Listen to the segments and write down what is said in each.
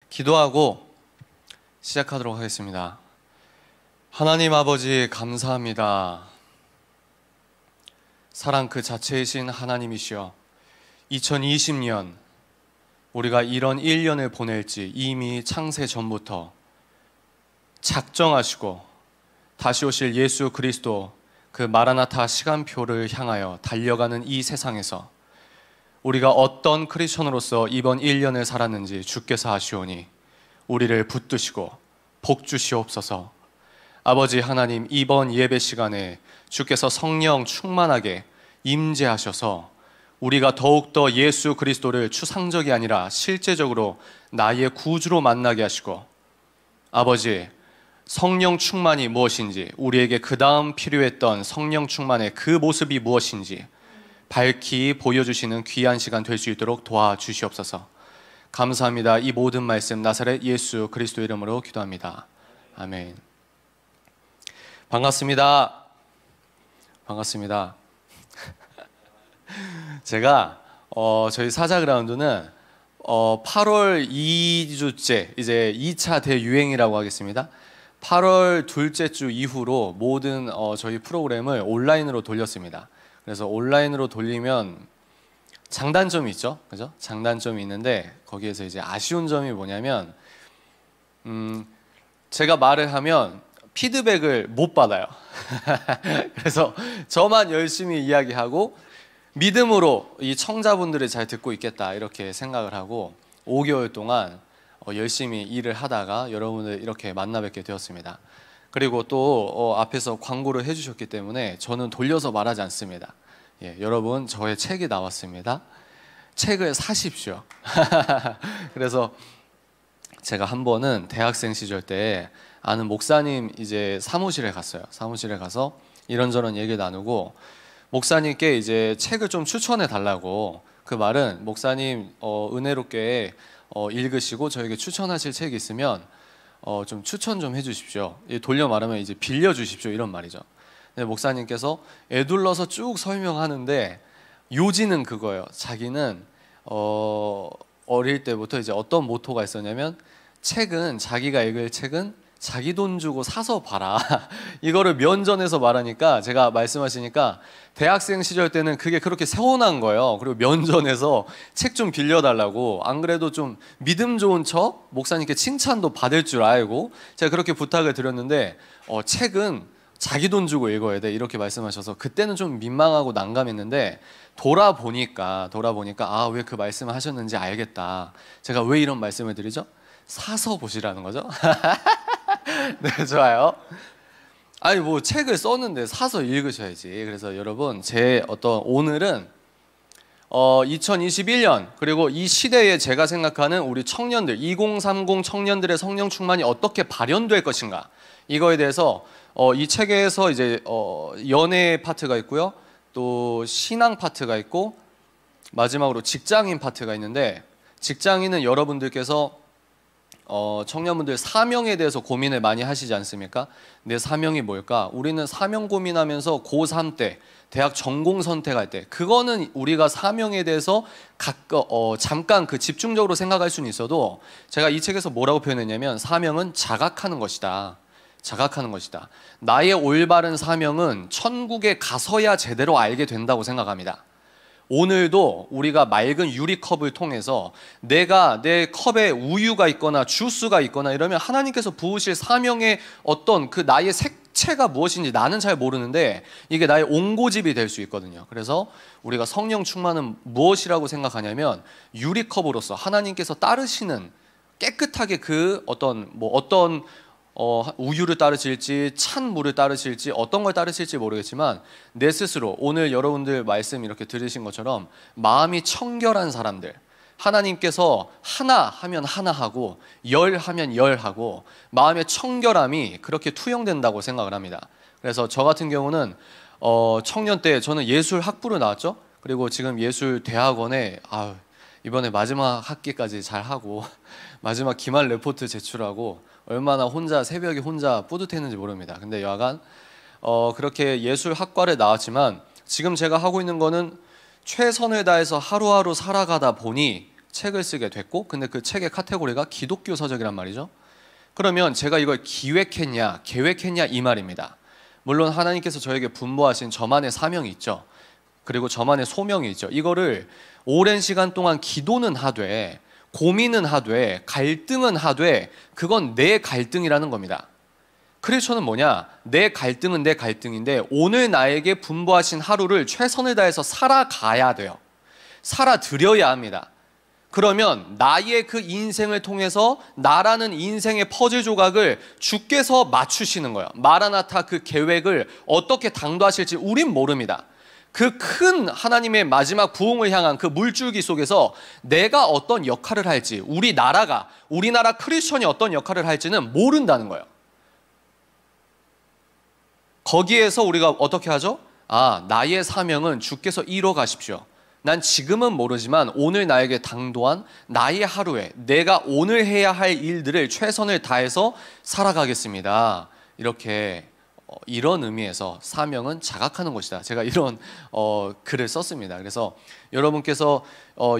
기도하고 시작하도록 하겠습니다. 하나님 아버지 감사합니다. 사랑 그 자체이신 하나님이시여, 2020년 우리가 이런 1년을 보낼지 이미 창세 전부터 작정하시고 다시 오실 예수 그리스도 그 마라나타 시간표를 향하여 달려가는 이 세상에서 우리가 어떤 크리스천으로서 이번 1년을 살았는지 주께서 아시오니 우리를 붙드시고 복 주시옵소서. 아버지 하나님, 이번 예배 시간에 주께서 성령 충만하게 임재하셔서 우리가 더욱더 예수 그리스도를 추상적이 아니라 실제적으로 나의 구주로 만나게 하시고, 아버지 성령 충만이 무엇인지, 우리에게 그 다음 필요했던 성령 충만의 그 모습이 무엇인지 밝히 보여주시는 귀한 시간 될 수 있도록 도와주시옵소서. 감사합니다. 이 모든 말씀 나사렛 예수 그리스도 이름으로 기도합니다. 아멘. 반갑습니다. 반갑습니다. 제가 저희 사자그라운드는 8월 2주째 이제 2차 대유행이라고 하겠습니다. 8월 둘째 주 이후로 모든 저희 프로그램을 온라인으로 돌렸습니다. 그래서 온라인으로 돌리면 장단점이 있죠, 그죠? 장단점이 있는데 거기에서 이제 아쉬운 점이 뭐냐면 제가 말을 하면 피드백을 못 받아요. 그래서 저만 열심히 이야기하고 믿음으로 이 청자분들이 잘 듣고 있겠다 이렇게 생각을 하고 5개월 동안 열심히 일을 하다가 여러분을 이렇게 만나 뵙게 되었습니다. 그리고 또 앞에서 광고를 해주셨기 때문에 저는 돌려서 말하지 않습니다. 예, 여러분 저의 책이 나왔습니다. 책을 사십시오. 그래서 제가 한 번은 대학생 시절 때 아는 목사님 이제 사무실에 갔어요. 사무실에 가서 이런저런 얘기 나누고 목사님께 이제 책을 좀 추천해 달라고. 그 말은 목사님 은혜롭게 읽으시고 저에게 추천하실 책이 있으면 좀 추천 좀 해주십시오. 돌려 말하면 이제 빌려주십시오 이런 말이죠. 근데 목사님께서 애둘러서 쭉 설명하는데 요지는 그거예요. 자기는 어릴 때부터 이제 어떤 모토가 있었냐면 책은 자기가 읽을 책은 자기 돈 주고 사서 봐라. 이거를 면전에서 말하니까 제가 말씀하시니까 대학생 시절 때는 그게 그렇게 서운한 거예요. 그리고 면전에서 책 좀 빌려달라고, 안 그래도 좀 믿음 좋은 척 목사님께 칭찬도 받을 줄 알고 제가 그렇게 부탁을 드렸는데 책은 자기 돈 주고 읽어야 돼 이렇게 말씀하셔서 그때는 좀 민망하고 난감했는데 돌아보니까 아, 왜 그 말씀을 하셨는지 알겠다. 제가 왜 이런 말씀을 드리죠? 사서 보시라는 거죠. 네, 좋아요. 아니 뭐 책을 썼는데 사서 읽으셔야지. 그래서 여러분 제 오늘은 2021년 그리고 이 시대에 제가 생각하는 우리 청년들 2030 청년들의 성령 충만이 어떻게 발현될 것인가, 이거에 대해서 이 책에서 이제 연애 파트가 있고요, 또 신앙 파트가 있고 마지막으로 직장인 파트가 있는데, 직장인은 여러분들께서 청년분들 사명에 대해서 고민을 많이 하시지 않습니까? 내 사명이 뭘까? 우리는 사명 고민하면서 고3 때 대학 전공 선택할 때 그거는 우리가 사명에 대해서 잠깐 집중적으로 생각할 수는 있어도 제가 이 책에서 뭐라고 표현했냐면 사명은 자각하는 것이다. 자각하는 것이다. 나의 올바른 사명은 천국에 가서야 제대로 알게 된다고 생각합니다. 오늘도 우리가 맑은 유리컵을 통해서 내가 내 컵에 우유가 있거나 주스가 있거나 이러면 하나님께서 부으실 사명의 어떤 그 나의 색채가 무엇인지 나는 잘 모르는데 이게 나의 옹고집이 될 수 있거든요. 그래서 우리가 성령 충만은 무엇이라고 생각하냐면 유리컵으로서 하나님께서 따르시는 깨끗하게 그 어떤 우유를 따르실지 찬 물을 따르실지 어떤 걸 따르실지 모르겠지만 내 스스로 오늘 여러분들 말씀 이렇게 들으신 것처럼 마음이 청결한 사람들, 하나님께서 하나 하면 하나 하고 열 하면 열 하고 마음의 청결함이 그렇게 투영된다고 생각을 합니다. 그래서 저 같은 경우는 청년 때 저는 예술 학부를 나왔죠. 그리고 지금 예술 대학원에 이번에 마지막 학기까지 잘 하고 마지막 기말 레포트 제출하고 얼마나 새벽에 혼자 뿌듯했는지 모릅니다. 근데 여하간 그렇게 예술학과를 나왔지만 지금 제가 하고 있는 거는 최선을 다해서 하루하루 살아가다 보니 책을 쓰게 됐고, 근데 그 책의 카테고리가 기독교 서적이란 말이죠. 그러면 제가 이걸 기획했냐 계획했냐 이 말입니다. 물론 하나님께서 저에게 분부하신 저만의 사명이 있죠. 그리고 저만의 소명이 있죠. 이거를 오랜 시간 동안 기도는 하되, 고민은 하되, 갈등은 하되, 그건 내 갈등이라는 겁니다. 크리스천은 뭐냐? 내 갈등은 내 갈등인데 오늘 나에게 분부하신 하루를 최선을 다해서 살아가야 돼요. 살아드려야 합니다. 그러면 나의 그 인생을 통해서 나라는 인생의 퍼즐 조각을 주께서 맞추시는 거예요. 마라나타 그 계획을 어떻게 당도하실지 우린 모릅니다. 그 큰 하나님의 마지막 부흥을 향한 그 물줄기 속에서 내가 어떤 역할을 할지, 우리나라 크리스천이 어떤 역할을 할지는 모른다는 거예요. 거기에서 우리가 어떻게 하죠? 나의 사명은 주께서 이뤄 가십시오. 난 지금은 모르지만 오늘 나에게 당도한 나의 하루에 내가 오늘 해야 할 일들을 최선을 다해서 살아가겠습니다. 이런 의미에서 사명은 자각하는 것이다. 제가 이런 글을 썼습니다. 그래서 여러분께서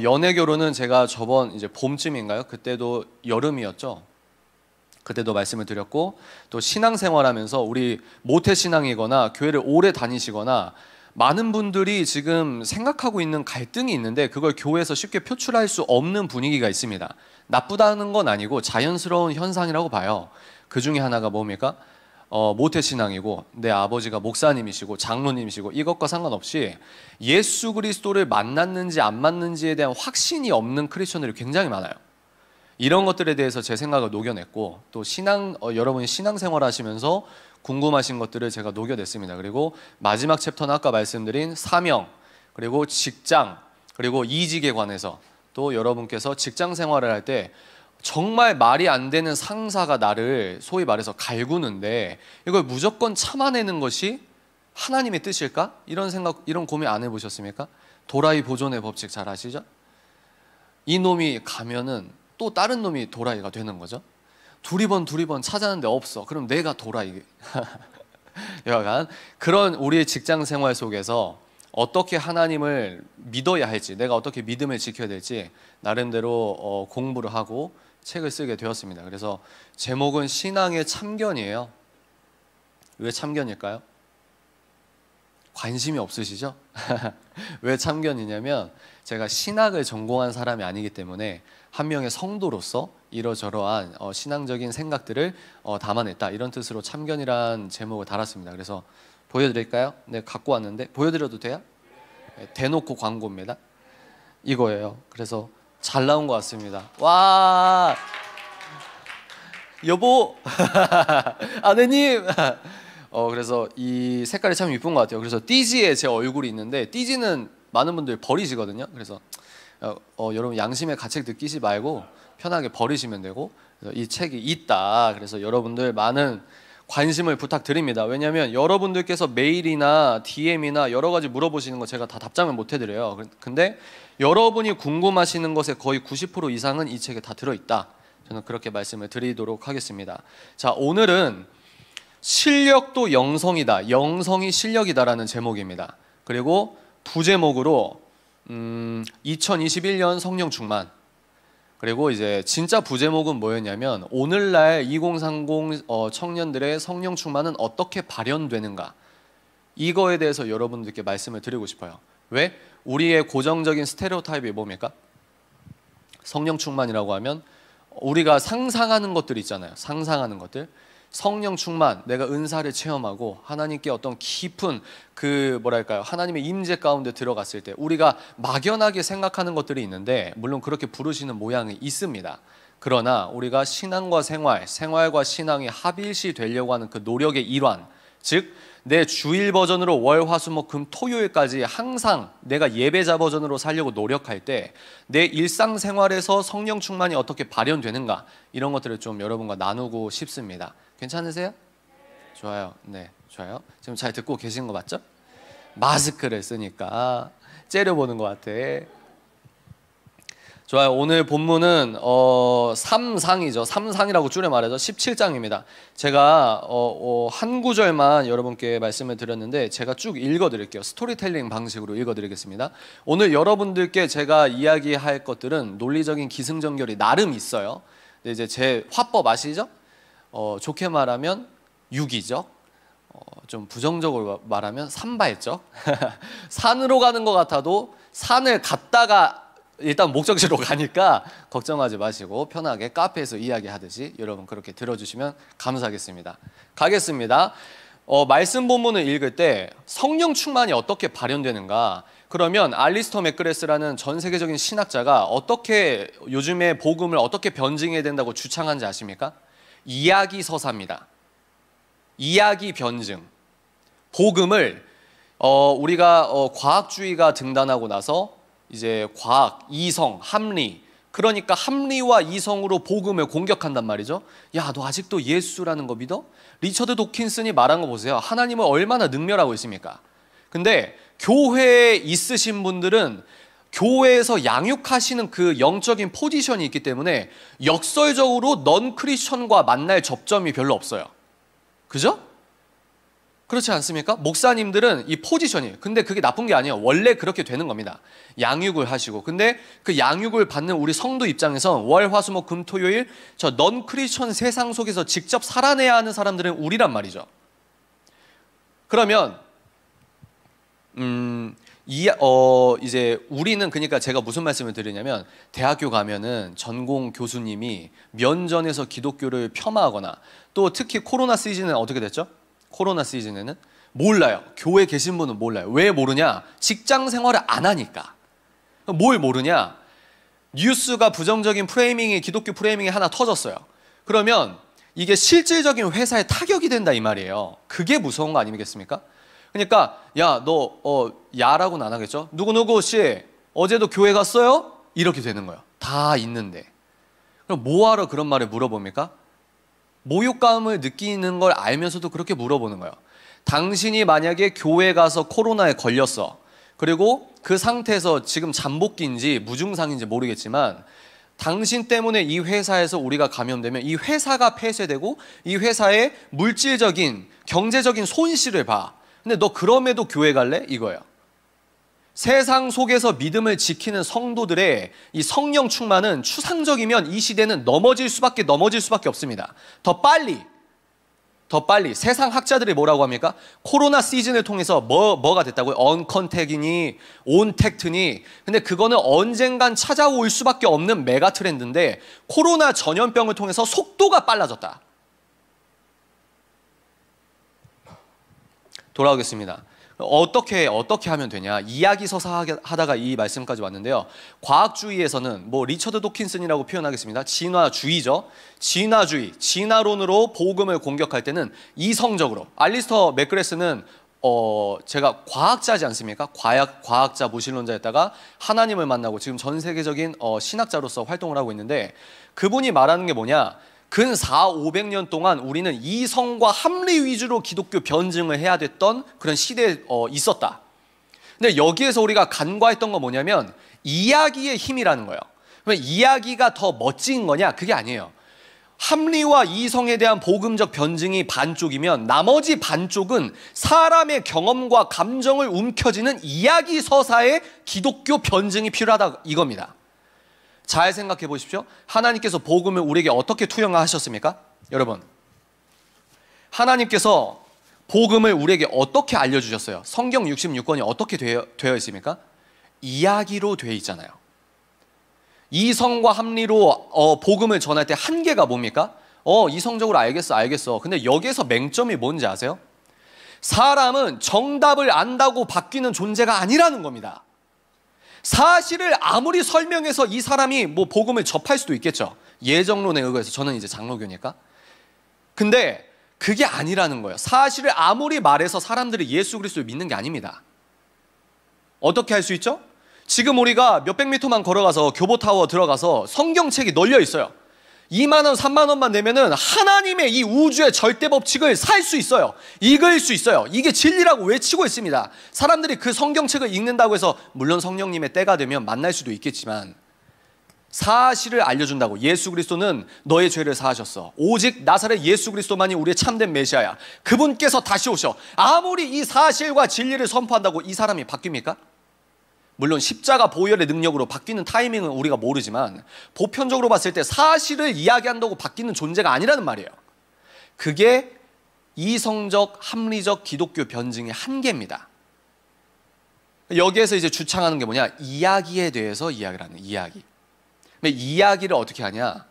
연애 결혼은 제가 저번 이제 봄쯤인가요? 그때도 여름이었죠. 그때도 말씀을 드렸고, 또 신앙생활하면서 우리 모태신앙이거나 교회를 오래 다니시거나 많은 분들이 지금 생각하고 있는 갈등이 있는데 그걸 교회에서 쉽게 표출할 수 없는 분위기가 있습니다. 나쁘다는 건 아니고 자연스러운 현상이라고 봐요. 그 중에 하나가 뭡니까? 모태신앙이고 내 아버지가 목사님이시고 장로님이시고 이것과 상관없이 예수 그리스도를 만났는지 안 만났는지에 대한 확신이 없는 크리스천들이 굉장히 많아요. 이런 것들에 대해서 제 생각을 녹여냈고, 또 여러분이 신앙생활 하시면서 궁금하신 것들을 제가 녹여냈습니다. 그리고 마지막 챕터는 아까 말씀드린 사명, 그리고 직장, 그리고 이직에 관해서, 또 여러분께서 직장 생활을 할 때 정말 말이 안 되는 상사가 나를 소위 말해서 갈구는데 이걸 무조건 참아내는 것이 하나님의 뜻일까? 이런 고민 안 해보셨습니까? 도라이 보존의 법칙 잘 아시죠? 이 놈이 가면은 또 다른 놈이 도라이가 되는 거죠. 두리번 찾았는데 없어. 그럼 내가 도라이. 약간 그런 우리의 직장 생활 속에서 어떻게 하나님을 믿어야 할지, 내가 어떻게 믿음을 지켜야 될지 나름대로 공부를 하고 책을 쓰게 되었습니다. 그래서 제목은 신앙의 참견이에요. 왜 참견일까요? 관심이 없으시죠? 왜 참견이냐면 제가 신학을 전공한 사람이 아니기 때문에 한 명의 성도로서 이러저러한 신앙적인 생각들을 담아냈다, 이런 뜻으로 참견이란 제목을 달았습니다. 그래서 보여드릴까요? 네, 갖고 왔는데 보여드려도 돼요? 네, 대놓고 광고입니다. 이거예요. 그래서 잘 나온 것 같습니다. 와, 여보, 아내님. 그래서 이 색깔이 참 이쁜 것 같아요. 그래서 띠지에 제 얼굴이 있는데, 띠지는 많은 분들이 버리시거든요. 그래서 여러분 양심의 가책 느끼지 말고 편하게 버리시면 되고, 그래서 이 책이 있다. 그래서 여러분들 많은 관심을 부탁드립니다. 왜냐하면 여러분들께서 메일이나 DM이나 여러 가지 물어보시는 거 제가 다 답장을 못 해드려요. 근데 여러분이 궁금하시는 것의 거의 90% 이상은 이 책에 다 들어있다. 저는 그렇게 말씀을 드리도록 하겠습니다. 자, 오늘은 실력도 영성이다, 영성이 실력이다라는 제목입니다. 그리고 부제목으로 2021년 성령 충만, 그리고 이제 진짜 부제목은 뭐였냐면 오늘날 2030 청년들의 성령 충만은 어떻게 발현되는가, 이거에 대해서 여러분들께 말씀을 드리고 싶어요. 왜? 우리의 고정적인 스테레오타입이 뭡니까? 성령 충만이라고 하면 우리가 상상하는 것들이 있잖아요. 상상하는 것들. 성령 충만, 내가 은사를 체험하고 하나님께 어떤 깊은 하나님의 임재 가운데 들어갔을 때 우리가 막연하게 생각하는 것들이 있는데, 물론 그렇게 부르시는 모양이 있습니다. 그러나 우리가 신앙과 생활과 신앙이 합일시 되려고 하는 그 노력의 일환, 즉 내 주일 버전으로 월, 화, 수, 목, 금, 토요일까지 항상 내가 예배자 버전으로 살려고 노력할 때 내 일상생활에서 성령 충만이 어떻게 발현되는가, 이런 것들을 좀 여러분과 나누고 싶습니다. 괜찮으세요? 좋아요. 네, 좋아요. 지금 잘 듣고 계신 거 맞죠? 마스크를 쓰니까 째려보는 것 같아. 좋아요. 오늘 본문은 삼상이죠. 삼상이라고 줄여 말해서 17장입니다. 제가 한 구절만 여러분께 말씀을 드렸는데 제가 쭉 읽어드릴게요. 스토리텔링 방식으로 읽어드리겠습니다. 오늘 여러분들께 제가 이야기할 것들은 논리적인 기승전결이 나름 있어요. 근데 이제 제 화법 아시죠? 좋게 말하면 유기적, 좀 부정적으로 말하면 산발적. 산으로 가는 것 같아도 산을 갔다가 일단 목적지로 가니까 걱정하지 마시고 편하게 카페에서 이야기하듯이 여러분 그렇게 들어주시면 감사하겠습니다. 가겠습니다. 말씀 본문을 읽을 때 성령 충만이 어떻게 발현되는가? 그러면 알리스터 맥그레스라는 전 세계적인 신학자가 어떻게 요즘에 복음을 어떻게 변증해야 된다고 주창한지 아십니까? 이야기 서사입니다. 이야기 변증. 복음을 우리가 과학주의가 등단하고 나서 이제 과학, 이성, 합리, 그러니까 합리와 이성으로 복음을 공격한단 말이죠. 야, 너 아직도 예수라는 거 믿어? 리처드 도킨슨이 말한 거 보세요. 하나님은 얼마나 능멸하고 있습니까? 근데 교회에 있으신 분들은 교회에서 양육하시는 그 영적인 포지션이 있기 때문에 역설적으로 넌 크리스천과 만날 접점이 별로 없어요. 그죠? 그렇지 않습니까? 목사님들은 이 포지션이, 근데 그게 나쁜 게 아니에요. 원래 그렇게 되는 겁니다. 양육을 하시고. 근데 그 양육을 받는 우리 성도 입장에서 월, 화, 수, 목, 금, 토, 요일 저 넌 크리스천 세상 속에서 직접 살아내야 하는 사람들은 우리란 말이죠. 그러면 이제 우리는, 그러니까 제가 무슨 말씀을 드리냐면 대학교 가면은 전공 교수님이 면전에서 기독교를 폄하하거나 또 특히 코로나 시즌은 어떻게 됐죠? 코로나 시즌에는 몰라요. 교회 계신 분은 몰라요. 왜 모르냐? 직장 생활을 안 하니까. 뭘 모르냐? 뉴스가 부정적인 프레이밍이, 기독교 프레이밍이 하나 터졌어요. 그러면 이게 실질적인 회사에 타격이 된다 이 말이에요. 그게 무서운 거 아니겠습니까? 그러니까 야, 너 야라고는 안 하겠죠? 누구누구 씨 어제도 교회 갔어요? 이렇게 되는 거예요. 다 있는데. 그럼 뭐하러 그런 말을 물어봅니까? 모욕감을 느끼는 걸 알면서도 그렇게 물어보는 거예요. 당신이 만약에 교회 가서 코로나에 걸렸어. 그리고 그 상태에서 지금 잠복기인지 무증상인지 모르겠지만 당신 때문에 이 회사에서 우리가 감염되면 이 회사가 폐쇄되고 이 회사의 물질적인 경제적인 손실을 봐. 근데 너 그럼에도 교회 갈래? 이거예요. 세상 속에서 믿음을 지키는 성도들의 이 성령 충만은 추상적이면 이 시대는 넘어질 수밖에 없습니다. 더 빨리 세상 학자들이 뭐라고 합니까? 코로나 시즌을 통해서 뭐가 됐다고요? 언컨택이니 온택트니. 근데 그거는 언젠간 찾아올 수밖에 없는 메가 트렌드인데 코로나 전염병을 통해서 속도가 빨라졌다. 돌아오겠습니다. 어떻게 하면 되냐? 이야기 서사 하다가 이 말씀까지 왔는데요. 과학주의에서는 리처드 도킨슨이라고 표현하겠습니다. 진화주의죠. 진화론으로 복음을 공격할 때는 이성적으로. 알리스터 맥그레스는 제가 과학자지 않습니까? 과학자, 무신론자였다가 하나님을 만나고 지금 전 세계적인 신학자로서 활동을 하고 있는데 그분이 말하는 게 뭐냐? 근 400~500년 동안 우리는 이성과 합리 위주로 기독교 변증을 해야 됐던 그런 시대에 있었다. 근데 여기에서 우리가 간과했던 건 뭐냐면 이야기의 힘이라는 거예요. 그러면 이야기가 더 멋진 거냐? 그게 아니에요. 합리와 이성에 대한 복음적 변증이 반쪽이면 나머지 반쪽은 사람의 경험과 감정을 움켜쥐는 이야기 서사의 기독교 변증이 필요하다 이겁니다. 잘 생각해 보십시오. 하나님께서 복음을 우리에게 어떻게 투영하셨습니까? 여러분, 하나님께서 복음을 우리에게 어떻게 알려주셨어요? 성경 66권이 어떻게 되어 있습니까? 이야기로 되어 있잖아요. 이성과 합리로 복음을 전할 때 한계가 뭡니까? 이성적으로 알겠어. 근데 여기에서 맹점이 뭔지 아세요? 사람은 정답을 안다고 바뀌는 존재가 아니라는 겁니다. 사실을 아무리 설명해서 이 사람이 복음을 접할 수도 있겠죠. 예정론에 의거해서. 저는 이제 장로교니까. 근데 그게 아니라는 거예요. 사실을 아무리 말해서 사람들이 예수 그리스도를 믿는 게 아닙니다. 어떻게 할 수 있죠? 지금 우리가 몇백 미터만 걸어가서 교보타워 들어가서 성경책이 널려 있어요. 2만 원, 3만 원만 내면은 하나님의 이 우주의 절대 법칙을 살 수 있어요. 읽을 수 있어요. 이게 진리라고 외치고 있습니다. 사람들이 그 성경책을 읽는다고 해서 물론 성령님의 때가 되면 만날 수도 있겠지만 사실을 알려준다고. 예수 그리스도는 너의 죄를 사하셨어. 오직 나사렛 예수 그리스도만이 우리의 참된 메시아야. 그분께서 다시 오셔. 아무리 이 사실과 진리를 선포한다고 이 사람이 바뀝니까? 물론 십자가 보혈의 능력으로 바뀌는 타이밍은 우리가 모르지만 보편적으로 봤을 때 사실을 이야기한다고 바뀌는 존재가 아니라는 말이에요. 그게 이성적, 합리적 기독교 변증의 한계입니다. 여기에서 이제 주창하는 게 뭐냐? 이야기에 대해서 이야기를 하는 이야기. 근데 이야기를 어떻게 하냐?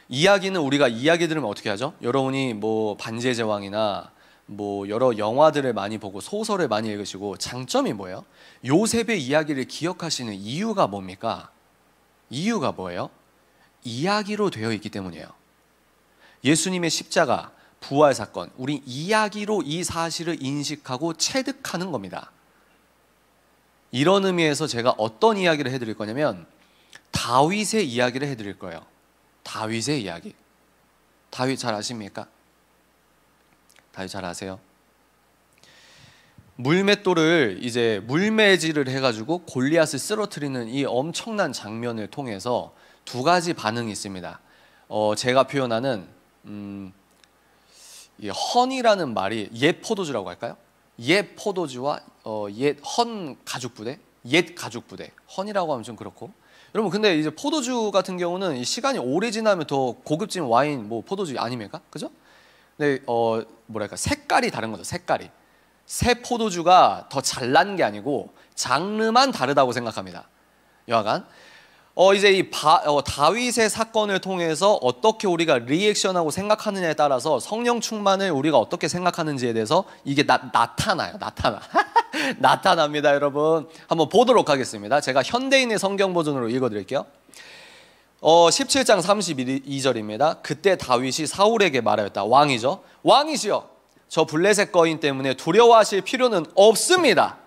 이야기는 우리가 이야기 들으면 어떻게 하죠? 여러분이 뭐 반지의 제왕이나 뭐 여러 영화들을 많이 보고 소설을 많이 읽으시고 장점이 뭐예요? 요셉의 이야기를 기억하시는 이유가 뭡니까? 이유가 뭐예요? 이야기로 되어 있기 때문이에요. 예수님의 십자가, 부활 사건, 우리 이야기로 이 사실을 인식하고 체득하는 겁니다. 이런 의미에서 제가 어떤 이야기를 해드릴 거냐면 다윗의 이야기를 해드릴 거예요. 다윗의 이야기. 다윗 잘 아십니까? 다윗 잘 아세요? 물맷돌을 이제 물매질을 해가지고 골리앗을 쓰러뜨리는 이 엄청난 장면을 통해서 두 가지 반응이 있습니다. 제가 표현하는 이 헌이라는 말이 옛 포도주라고 할까요? 옛 포도주와 옛 헌 가죽부대, 옛 가죽부대. 헌이라고 하면 좀 그렇고. 여러분 근데 이제 포도주 같은 경우는 이 시간이 오래 지나면 더 고급진 와인, 뭐 포도주 아닙니까? 그죠? 근데 뭐랄까 색깔이 다른 거죠. 색깔이. 새 포도주가 더 잘난 게 아니고 장르만 다르다고 생각합니다. 여하간 이제 이 다윗의 사건을 통해서 어떻게 우리가 리액션하고 생각하느냐에 따라서 성령 충만을 우리가 어떻게 생각하는지에 대해서 이게 나타나요. 나타납니다. 여러분 한번 보도록 하겠습니다. 제가 현대인의 성경 버전으로 읽어드릴게요. 17장 32절입니다. 그때 다윗이 사울에게 말하였다. 왕이죠. 왕이시여, 저 블레셋 거인 때문에 두려워하실 필요는 없습니다.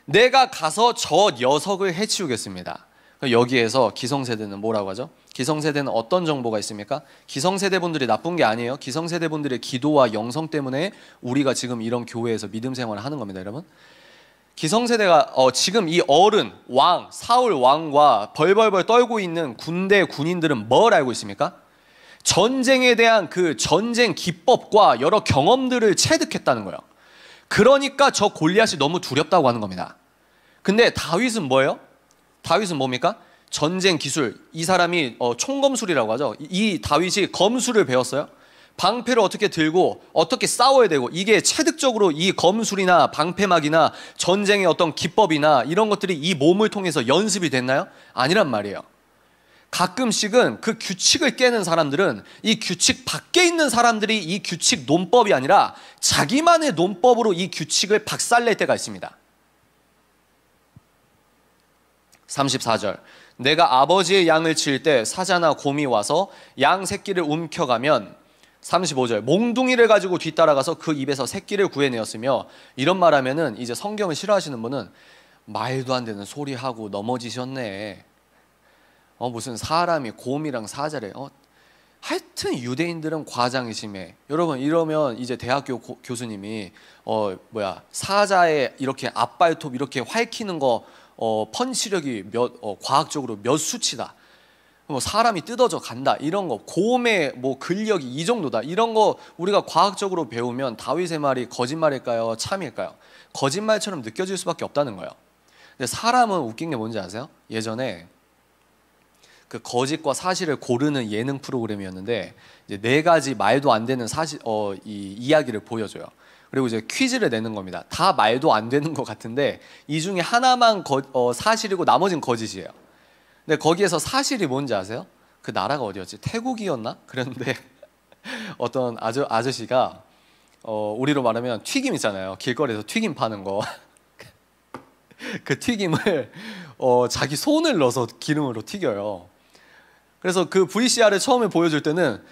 내가 가서 저 녀석을 해치우겠습니다. 여기에서 기성세대는 뭐라고 하죠? 기성세대는 어떤 정보가 있습니까? 기성세대 분들이 나쁜 게 아니에요. 기성세대 분들의 기도와 영성 때문에 우리가 지금 이런 교회에서 믿음 생활을 하는 겁니다. 여러분 기성세대가 지금 이 어른 왕 사울 왕과 벌벌벌 떨고 있는 군대 군인들은 뭘 알고 있습니까? 전쟁에 대한 그 전쟁 기법과 여러 경험들을 체득했다는 거예요. 그러니까 저 골리앗이 너무 두렵다고 하는 겁니다. 근데 다윗은 뭐예요? 다윗은 뭡니까? 전쟁 기술. 이 사람이 총검술이라고 하죠. 이 다윗이 검술을 배웠어요. 방패를 어떻게 들고 어떻게 싸워야 되고, 이게 체득적으로 이 검술이나 방패막이나 전쟁의 어떤 기법이나 이런 것들이 이 몸을 통해서 연습이 됐나요? 아니란 말이에요. 가끔씩은 그 규칙을 깨는 사람들은 이 규칙 밖에 있는 사람들이 이 규칙 논법이 아니라 자기만의 논법으로 이 규칙을 박살낼 때가 있습니다. 34절. 내가 아버지의 양을 칠 때 사자나 곰이 와서 양 새끼를 움켜가면, 35절. 몽둥이를 가지고 뒤따라가서 그 입에서 새끼를 구해내었으며. 이런 말하면은 이제 성경을 싫어하시는 분은 말도 안 되는 소리 하고 넘어지셨네. 무슨 사람이 곰이랑 사자래. 하여튼 유대인들은 과장이 심해. 여러분 이러면 이제 대학교 교수님이 사자의 이렇게 앞발톱 이렇게 활키는 거 펀치력이 과학적으로 몇 수치다. 뭐 사람이 뜯어져 간다. 이런 거 곰의 뭐 근력이 이 정도다. 이런 거 우리가 과학적으로 배우면 다윗의 말이 거짓말일까요? 참일까요? 거짓말처럼 느껴질 수밖에 없다는 거예요. 근데 사람은 웃긴 게 뭔지 아세요? 예전에 그 거짓과 사실을 고르는 예능 프로그램이었는데 이제 4가지 말도 안 되는 사실 이 이야기를 보여줘요. 그리고 이제 퀴즈를 내는 겁니다. 다 말도 안 되는 것 같은데 이 중에 하나만 사실이고 나머지는 거짓이에요. 근데 거기에서 사실이 뭔지 아세요? 그 나라가 어디였지? 태국이었나? 그런데 어떤 아저씨가 우리로 말하면 튀김 있잖아요. 길거리에서 튀김 파는 거. 그 튀김을 자기 손을 넣어서 기름으로 튀겨요. 그래서 그 VCR을 처음에 보여줄 때는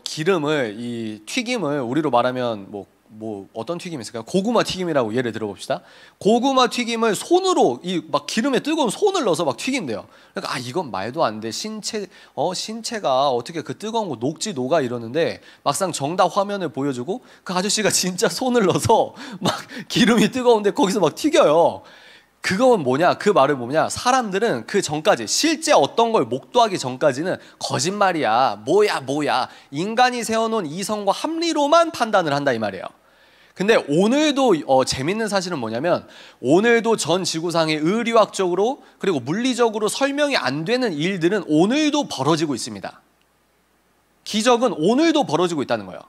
기름을, 이 튀김을 우리로 말하면 뭐 어떤 튀김이 있을까요? 고구마 튀김이라고 예를 들어봅시다. 고구마 튀김을 손으로 이 막 기름에 뜨거운 손을 넣어서 막 튀긴대요. 그러니까 이건 말도 안 돼. 신체가 어떻게 그 뜨거운 거 녹아 이러는데 막상 정답 화면을 보여주고 그 아저씨가 진짜 손을 넣어서 막 기름이 뜨거운데 거기서 막 튀겨요. 그건 뭐냐? 그 말은 뭐냐? 사람들은 그 전까지 실제 어떤 걸 목도하기 전까지는 거짓말이야. 뭐야. 인간이 세워놓은 이성과 합리로만 판단을 한다 이 말이에요. 근데 오늘도 재밌는 사실은 뭐냐면 오늘도 전 지구상의 의료학적으로 그리고 물리적으로 설명이 안 되는 일들은 오늘도 벌어지고 있습니다. 기적은 오늘도 벌어지고 있다는 거예요.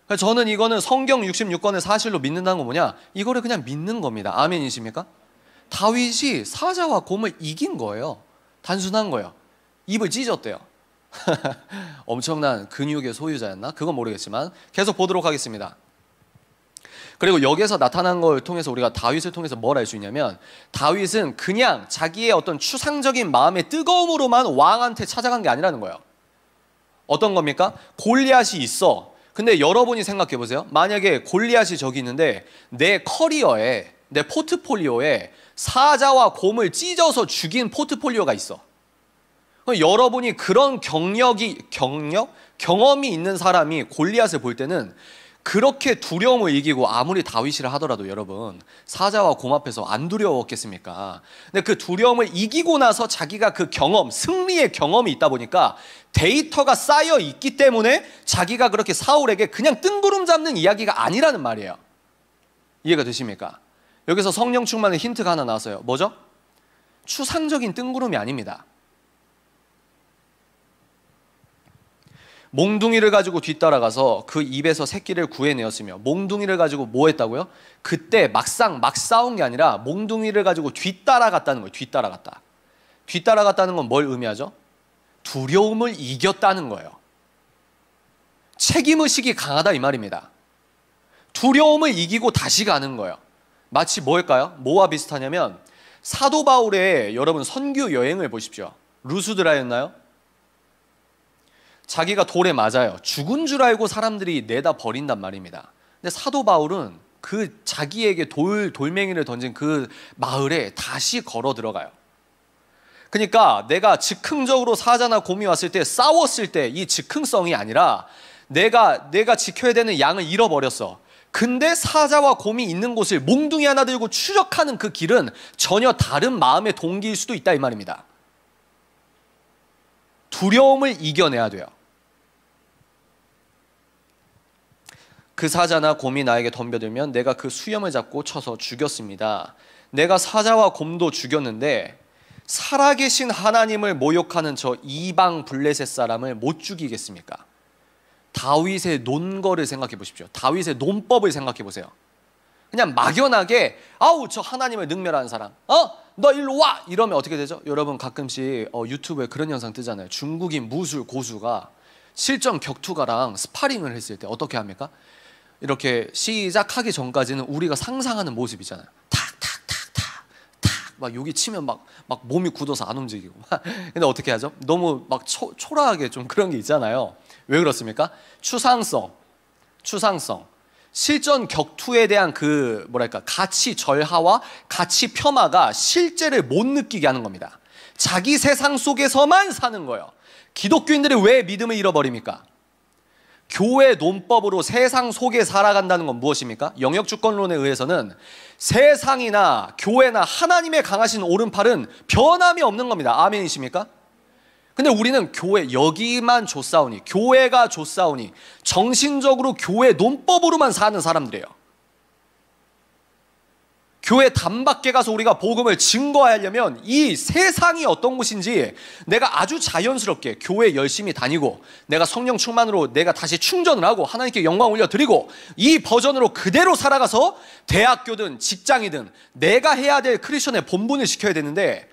그래서 저는 이거는 성경 66권의 사실로 믿는다는 건 뭐냐? 이거를 그냥 믿는 겁니다. 아멘이십니까? 다윗이 사자와 곰을 이긴 거예요. 단순한 거예요. 입을 찢었대요. 엄청난 근육의 소유자였나? 그건 모르겠지만 계속 보도록 하겠습니다. 그리고 여기에서 나타난 걸 통해서 우리가 다윗을 통해서 뭘 알 수 있냐면 다윗은 그냥 자기의 어떤 추상적인 마음의 뜨거움으로만 왕한테 찾아간 게 아니라는 거예요. 어떤 겁니까? 골리앗이 있어. 근데 여러분이 생각해 보세요. 만약에 골리앗이 저기 있는데 내 커리어에, 내 포트폴리오에 사자와 곰을 찢어서 죽인 포트폴리오가 있어. 그럼 여러분이 그런 경험이 있는 사람이 골리앗을 볼 때는 그렇게 두려움을 이기고 아무리 다윗이라 하더라도 여러분 사자와 곰 앞에서 안 두려웠겠습니까? 근데 그 두려움을 이기고 나서 자기가 그 경험, 승리의 경험이 있다 보니까 데이터가 쌓여 있기 때문에 자기가 그렇게 사울에게 그냥 뜬구름 잡는 이야기가 아니라는 말이에요. 이해가 되십니까? 여기서 성령 충만의 힌트가 하나 나왔어요. 뭐죠? 추상적인 뜬구름이 아닙니다. 몽둥이를 가지고 뒤따라가서 그 입에서 새끼를 구해내었으며 몽둥이를 가지고 뭐 했다고요? 그때 막 싸운 게 아니라 몽둥이를 가지고 뒤따라갔다는 거예요. 뒤따라갔다는 건 뭘 의미하죠? 두려움을 이겼다는 거예요. 책임의식이 강하다 이 말입니다. 두려움을 이기고 다시 가는 거예요. 마치 뭘까요? 뭐와 비슷하냐면 사도 바울의 여러분 선교 여행을 보십시오. 루스드라였나요? 자기가 돌에 맞아요. 죽은 줄 알고 사람들이 내다 버린단 말입니다. 근데 사도 바울은 그 자기에게 돌멩이를 던진 그 마을에 다시 걸어 들어가요. 그러니까 내가 즉흥적으로 사자나 곰이 왔을 때 싸웠을 때 이 즉흥성이 아니라 내가 지켜야 되는 양을 잃어버렸어. 근데 사자와 곰이 있는 곳을 몽둥이 하나 들고 추적하는 그 길은 전혀 다른 마음의 동기일 수도 있다 이 말입니다. 두려움을 이겨내야 돼요. 그 사자나 곰이 나에게 덤벼들면 내가 그 수염을 잡고 쳐서 죽였습니다. 내가 사자와 곰도 죽였는데 살아계신 하나님을 모욕하는 저 이방 블레셋 사람을 못 죽이겠습니까? 다윗의 논거를 생각해 보십시오. 다윗의 논법을 생각해 보세요. 그냥 막연하게 아우 저 하나님을 능멸하는 사람 너 일로 와! 이러면 어떻게 되죠? 여러분 가끔씩 유튜브에 그런 영상 뜨잖아요. 중국인 무술 고수가 실전 격투가랑 스파링을 했을 때 어떻게 합니까? 이렇게 시작하기 전까지는 우리가 상상하는 모습이잖아요. 막 여기 치면 막 몸이 굳어서 안 움직이고. 근데 어떻게 하죠? 너무 막 초라하게 좀 그런 게 있잖아요. 왜 그렇습니까? 추상성. 실전 격투에 대한 그 뭐랄까 가치 절하와 가치 폄하가 실제를 못 느끼게 하는 겁니다. 자기 세상 속에서만 사는 거예요. 기독교인들이 왜 믿음을 잃어버립니까? 교회 논법으로 세상 속에 살아간다는 건 무엇입니까? 영역주권론에 의해서는 세상이나 교회나 하나님의 강하신 오른팔은 변함이 없는 겁니다. 아멘이십니까? 근데 우리는 교회 여기만 좋사오니 교회가 좋사오니 정신적으로 교회 논법으로만 사는 사람들이에요. 교회 단밖에 가서 우리가 복음을 증거하려면 이 세상이 어떤 곳인지 내가 아주 자연스럽게 교회 열심히 다니고 내가 성령 충만으로 내가 다시 충전을 하고 하나님께 영광 올려드리고 이 버전으로 그대로 살아가서 대학교든 직장이든 내가 해야 될 크리스천의 본분을 지켜야 되는데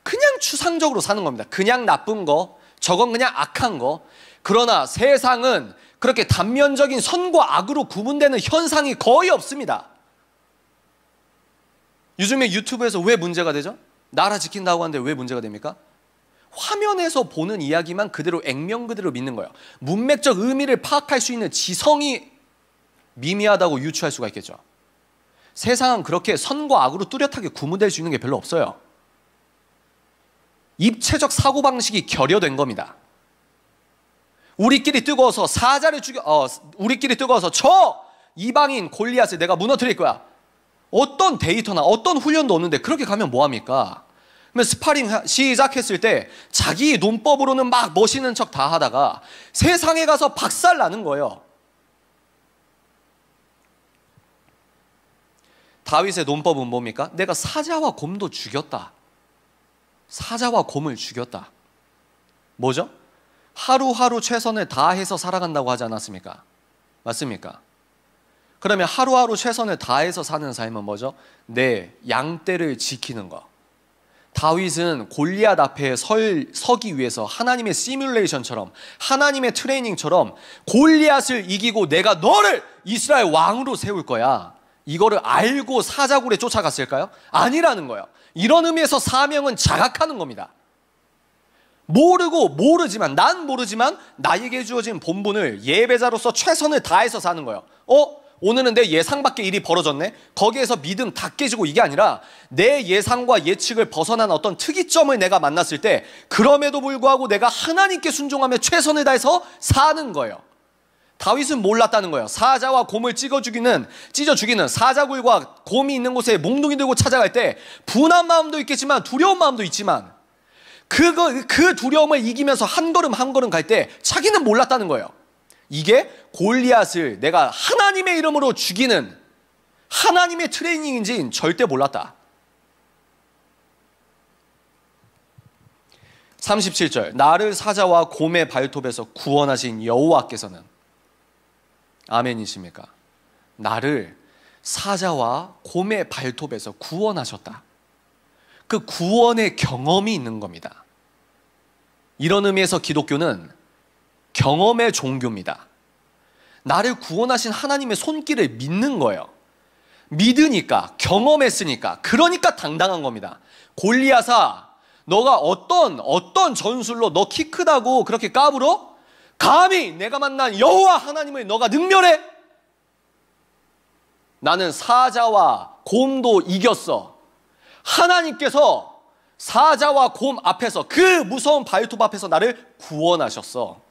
그냥 추상적으로 사는 겁니다. 그냥 나쁜 거, 저건 그냥 악한 거. 그러나 세상은 그렇게 단면적인 선과 악으로 구분되는 현상이 거의 없습니다. 요즘에 유튜브에서 왜 문제가 되죠? 나라 지킨다고 하는데 왜 문제가 됩니까? 화면에서 보는 이야기만 그대로 액면 그대로 믿는 거예요. 문맥적 의미를 파악할 수 있는 지성이 미미하다고 유추할 수가 있겠죠. 세상은 그렇게 선과 악으로 뚜렷하게 구분될 수 있는 게 별로 없어요. 입체적 사고방식이 결여된 겁니다. 우리끼리 뜨거워서 우리끼리 뜨거워서 저 이방인 골리앗을 내가 무너뜨릴 거야. 어떤 데이터나 어떤 훈련도 없는데 그렇게 가면 뭐합니까? 그러면 스파링 시작했을 때 자기 논법으로는 막 멋있는 척 다 하다가 세상에 가서 박살 나는 거예요. 다윗의 논법은 뭡니까? 내가 사자와 곰도 죽였다. 사자와 곰을 죽였다. 뭐죠? 하루하루 최선을 다해서 살아간다고 하지 않았습니까? 맞습니까? 그러면 하루하루 최선을 다해서 사는 삶은 뭐죠? 내 양떼를 지키는 거. 다윗은 골리앗 앞에 서기 위해서 하나님의 시뮬레이션처럼, 하나님의 트레이닝처럼 골리앗을 이기고 내가 너를 이스라엘 왕으로 세울 거야, 이거를 알고 사자굴에 쫓아갔을까요? 아니라는 거예요. 이런 의미에서 사명은 자각하는 겁니다. 모르지만 난 모르지만 나에게 주어진 본분을 예배자로서 최선을 다해서 사는 거예요. 오늘은 내 예상 밖의 일이 벌어졌네? 거기에서 믿음 다 깨지고 이게 아니라 내 예상과 예측을 벗어난 어떤 특이점을 내가 만났을 때 그럼에도 불구하고 내가 하나님께 순종하며 최선을 다해서 사는 거예요. 다윗은 몰랐다는 거예요. 사자와 곰을 찢어 죽이는 사자굴과 곰이 있는 곳에 몽둥이 들고 찾아갈 때 분한 마음도 있겠지만 두려운 마음도 있지만 그 두려움을 이기면서 한 걸음 한 걸음 갈 때 자기는 몰랐다는 거예요. 이게 골리앗을 내가 하나님의 이름으로 죽이는 하나님의 트레이닝인지는 절대 몰랐다. 37절, 나를 사자와 곰의 발톱에서 구원하신 여호와께서는, 아멘이십니까? 나를 사자와 곰의 발톱에서 구원하셨다. 그 구원의 경험이 있는 겁니다. 이런 의미에서 기독교는 경험의 종교입니다. 나를 구원하신 하나님의 손길을 믿는 거예요. 믿으니까, 경험했으니까, 그러니까 당당한 겁니다. 골리앗아, 너가 어떤 전술로 너 키 크다고 그렇게 까불어? 감히 내가 만난 여호와 하나님을 너가 능멸해? 나는 사자와 곰도 이겼어. 하나님께서 사자와 곰 앞에서, 그 무서운 발톱 앞에서 나를 구원하셨어.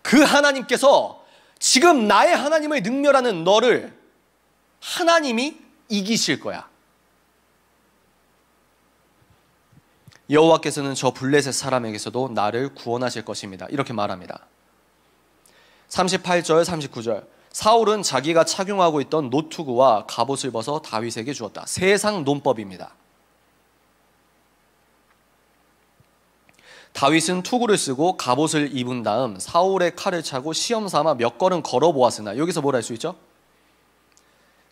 그 하나님께서 지금 나의 하나님을 능멸하는 너를 하나님이 이기실 거야. 여호와께서는 저 블레셋 사람에게서도 나를 구원하실 것입니다. 이렇게 말합니다. 38절, 39절. 사울은 자기가 착용하고 있던 노투구와 갑옷을 벗어 다윗에게 주었다. 세상 논법입니다. 다윗은 투구를 쓰고 갑옷을 입은 다음 사울의 칼을 차고 시험 삼아 몇 걸음 걸어 보았으나, 여기서 뭘 알 수 있죠?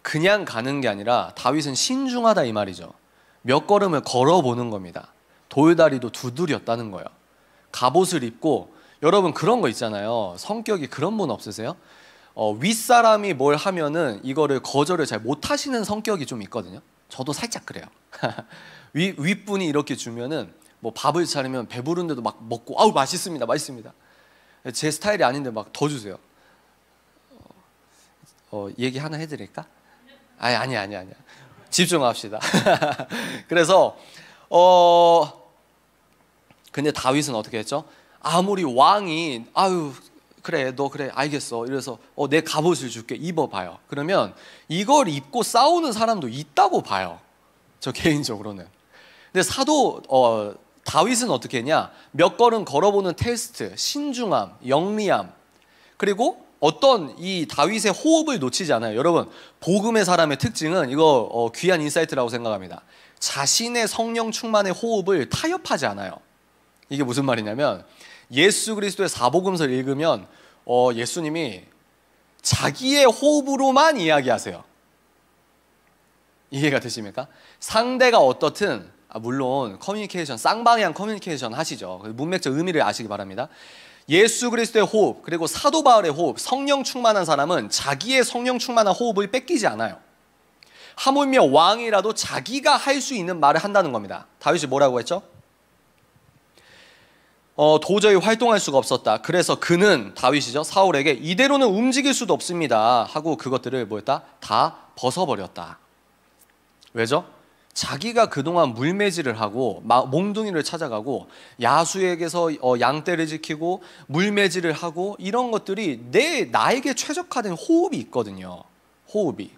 그냥 가는 게 아니라 다윗은 신중하다 이 말이죠. 몇 걸음을 걸어 보는 겁니다. 돌다리도 두드렸다는 거예요. 갑옷을 입고, 여러분 그런 거 있잖아요. 성격이 그런 분 없으세요? 윗사람이 뭘 하면은 이거를 거절을 잘 못하시는 성격이 좀 있거든요. 저도 살짝 그래요. 윗분이 이렇게 주면은 뭐 밥을 차리면 배부른데도 막 먹고, 아우 맛있습니다, 맛있습니다. 제 스타일이 아닌데 막 더 주세요. 얘기 하나 해드릴까? 아니야. 집중합시다. 그래서 근데 다윗은 어떻게 했죠? 아무리 왕이 아유 그래 너 그래 알겠어 이래서 내 갑옷을 줄게 입어봐요. 그러면 이걸 입고 싸우는 사람도 있다고 봐요. 저 개인적으로는. 근데 다윗은 어떻게 했냐? 몇 걸음 걸어보는 테스트, 신중함, 영리함, 그리고 어떤 이 다윗의 호흡을 놓치지 않아요. 여러분, 복음의 사람의 특징은 이거 귀한 인사이트라고 생각합니다. 자신의 성령 충만의 호흡을 타협하지 않아요. 이게 무슨 말이냐면 예수 그리스도의 사복음서를 읽으면 예수님이 자기의 호흡으로만 이야기하세요. 이해가 되십니까? 상대가 어떻든 물론 커뮤니케이션, 쌍방향 커뮤니케이션 하시죠. 문맥적 의미를 아시기 바랍니다. 예수 그리스도의 호흡, 그리고 사도 바울의 호흡, 성령 충만한 사람은 자기의 성령 충만한 호흡을 뺏기지 않아요. 하물며 왕이라도 자기가 할 수 있는 말을 한다는 겁니다. 다윗이 뭐라고 했죠? 도저히 활동할 수가 없었다. 그래서 그는, 다윗이죠, 사울에게 이대로는 움직일 수도 없습니다 하고 그것들을 뭐였다? 다 벗어버렸다. 왜죠? 자기가 그동안 물매질을 하고 몽둥이를 찾아가고 야수에게서 양떼를 지키고 물매질을 하고 이런 것들이 나에게 최적화된 호흡이 있거든요. 호흡이.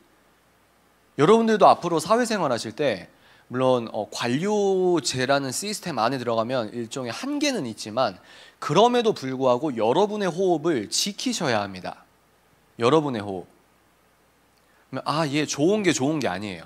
여러분들도 앞으로 사회생활 하실 때 물론 관료제라는 시스템 안에 들어가면 일종의 한계는 있지만 그럼에도 불구하고 여러분의 호흡을 지키셔야 합니다. 여러분의 호흡. 얘 좋은 게 아니에요.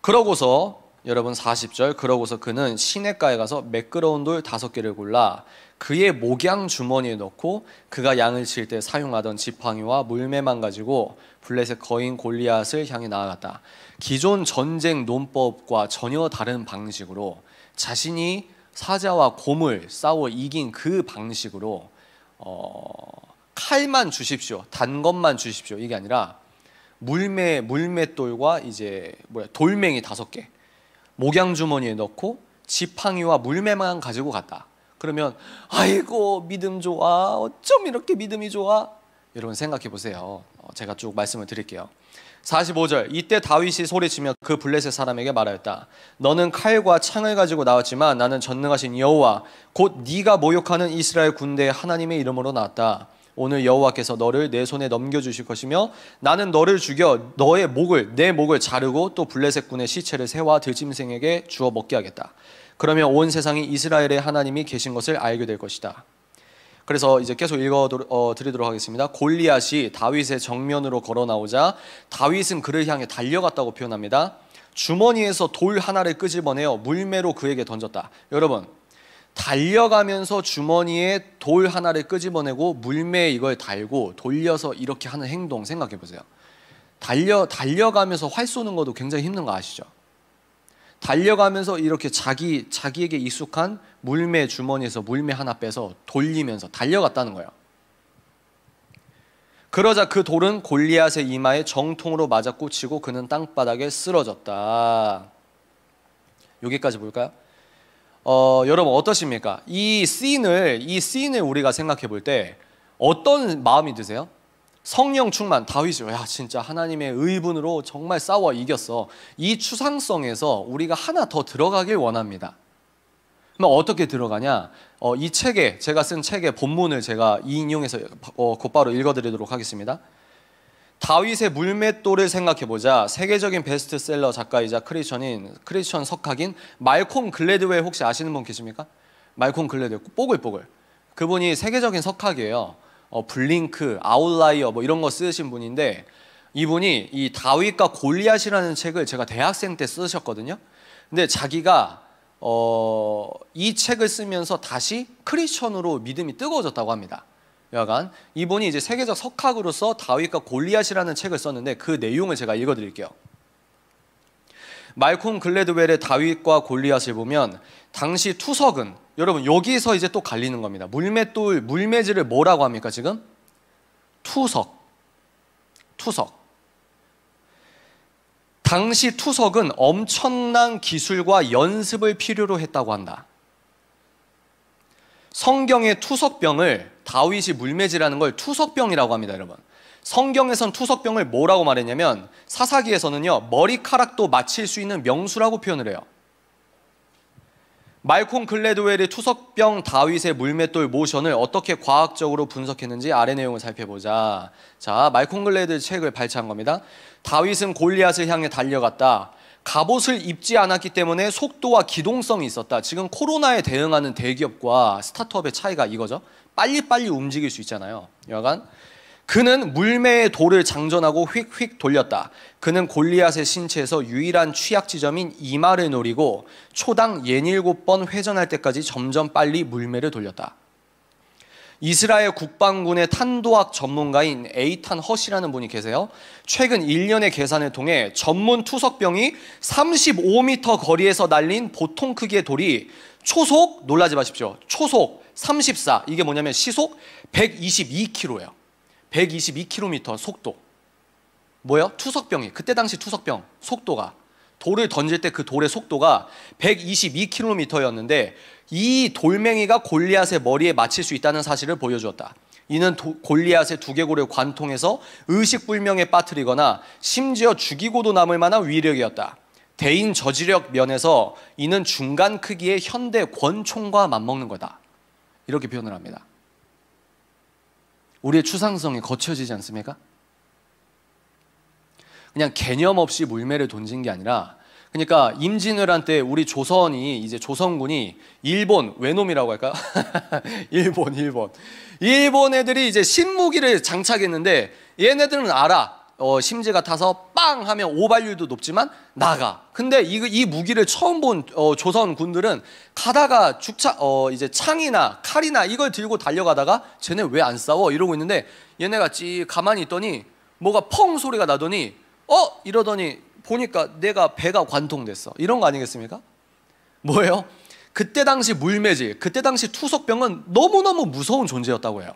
그러고서 여러분 40절, 그러고서 그는 시냇가에 가서 매끄러운 돌 5개를 골라 그의 목양 주머니에 넣고 그가 양을 칠 때 사용하던 지팡이와 물매만 가지고 블레셋 거인 골리앗을 향해 나아갔다. 기존 전쟁 논법과 전혀 다른 방식으로 자신이 사자와 곰을 싸워 이긴 그 방식으로 칼만 주십시오, 단 것만 주십시오, 이게 아니라 물맷돌과 이제 돌멩이 5개 목양 주머니에 넣고 지팡이와 물매만 가지고 갔다. 그러면 아이고 믿음 좋아, 어쩜 이렇게 믿음이 좋아? 여러분 생각해 보세요. 제가 쭉 말씀을 드릴게요. 45절, 이때 다윗이 소리치며 그 블레셋 사람에게 말하였다. 너는 칼과 창을 가지고 나왔지만 나는 전능하신 여호와 곧 네가 모욕하는 이스라엘 군대의 하나님의 이름으로 나왔다. 오늘 여호와께서 너를 내 손에 넘겨주실 것이며 나는 너를 죽여 내 목을 자르고 또 블레셋 군의 시체를 새와 들짐승에게 주어 먹게 하겠다. 그러면 온 세상이 이스라엘의 하나님이 계신 것을 알게 될 것이다. 그래서 이제 계속 드리도록 하겠습니다. 골리앗이 다윗의 정면으로 걸어 나오자 다윗은 그를 향해 달려갔다고 표현합니다. 주머니에서 돌 하나를 끄집어내어 물매로 그에게 던졌다. 여러분, 달려가면서 주머니에 돌 하나를 끄집어내고 물매에 이걸 달고 돌려서 이렇게 하는 행동 생각해 보세요. 달려가면서 활 쏘는 것도 굉장히 힘든 거 아시죠? 달려가면서 이렇게 자기에게 익숙한 물매 주머니에서 물매 하나 빼서 돌리면서 달려갔다는 거예요. 그러자 그 돌은 골리앗의 이마에 정통으로 맞아 꽂히고 그는 땅바닥에 쓰러졌다. 여기까지 볼까요? 여러분 어떠십니까? 이 씬을 우리가 생각해 볼 때 어떤 마음이 드세요? 성령 충만, 다윗이 진짜 하나님의 의분으로 정말 싸워 이겼어. 이 추상성에서 우리가 하나 더 들어가길 원합니다. 그럼 어떻게 들어가냐? 이 책에, 제가 쓴 책의 본문을 제가 인용해서 곧바로 읽어드리도록 하겠습니다. 다윗의 물맷돌을 생각해보자 세계적인 베스트셀러 작가이자 크리스천 석학인 말콤 글래드웰 혹시 아시는 분 계십니까? 말콤 글래드웰, 뽀글뽀글. 그분이 세계적인 석학이에요. 블링크, 아웃라이어 이런 거 쓰신 분인데 이분이 이 다윗과 골리앗이라는 책을 제가 대학생 때 쓰셨거든요. 근데 자기가 이 책을 쓰면서 다시 크리스천으로 믿음이 뜨거워졌다고 합니다. 여하간 이분이 이제 세계적 석학으로서 다윗과 골리앗이라는 책을 썼는데 그 내용을 제가 읽어드릴게요. 말콤 글래드웰의 다윗과 골리앗을 보면 당시 투석은, 여러분 여기서 이제 또 갈리는 겁니다. 물매질을 뭐라고 합니까 지금? 투석. 당시 투석은 엄청난 기술과 연습을 필요로 했다고 한다. 성경의 투석병을 다윗이 물매질하는 걸 투석병이라고 합니다. 여러분, 성경에선 투석병을 뭐라고 말했냐면 사사기에서는요 머리카락도 맞힐 수 있는 명수라고 표현을 해요. 말콤 글래드웰의 투석병 다윗의 물맷돌 모션을 어떻게 과학적으로 분석했는지 아래 내용을 살펴보자. 자, 말콤 글래드 책을 발췌한 겁니다. 다윗은 골리앗을 향해 달려갔다. 갑옷을 입지 않았기 때문에 속도와 기동성이 있었다. 지금 코로나에 대응하는 대기업과 스타트업의 차이가 이거죠. 빨리빨리 움직일 수 있잖아요. 여하간 그는 물매의 돌을 장전하고 휙휙 돌렸다. 그는 골리앗의 신체에서 유일한 취약 지점인 이마를 노리고 초당 67번 회전할 때까지 점점 빨리 물매를 돌렸다. 이스라엘 국방군의 탄도학 전문가인 에이탄 헛이라는 분이 계세요. 최근 1년의 계산을 통해 전문 투석병이 35m 거리에서 날린 보통 크기의 돌이 초속, 놀라지 마십시오, 초속 34, 이게 뭐냐면 시속 122km예요. 122km 속도. 뭐예요? 투석병이, 그때 당시 투석병 속도가, 돌을 던질 때 그 돌의 속도가 122km였는데 이 돌멩이가 골리앗의 머리에 맞힐 수 있다는 사실을 보여주었다. 이는 골리앗의 두개골을 관통해서 의식불명에 빠뜨리거나 심지어 죽이고도 남을 만한 위력이었다. 대인 저지력 면에서 이는 중간 크기의 현대 권총과 맞먹는 거다. 이렇게 표현을 합니다. 우리의 추상성이 거쳐지지 않습니까? 그냥 개념 없이 물매를 던진 게 아니라, 그러니까 임진왜란 때 우리 조선이, 이제 조선군이 일본 외놈이라고 할까요? 일본 애들이 이제 신무기를 장착했는데 얘네들은 알아. 심지가 타서 빵 하면 오발률도 높지만 나가. 근데 이 무기를 처음 본 조선 군들은 가다가 이제 창이나 칼이나 이걸 들고 달려가다가 쟤네 왜 안 싸워? 이러고 있는데 얘네가 가만히 있더니 뭐가 펑 소리가 나더니 이러더니 보니까 내가 배가 관통됐어. 이런 거 아니겠습니까? 뭐예요? 그때 당시 물매질, 그때 당시 투석병은 너무너무 무서운 존재였다고 해요.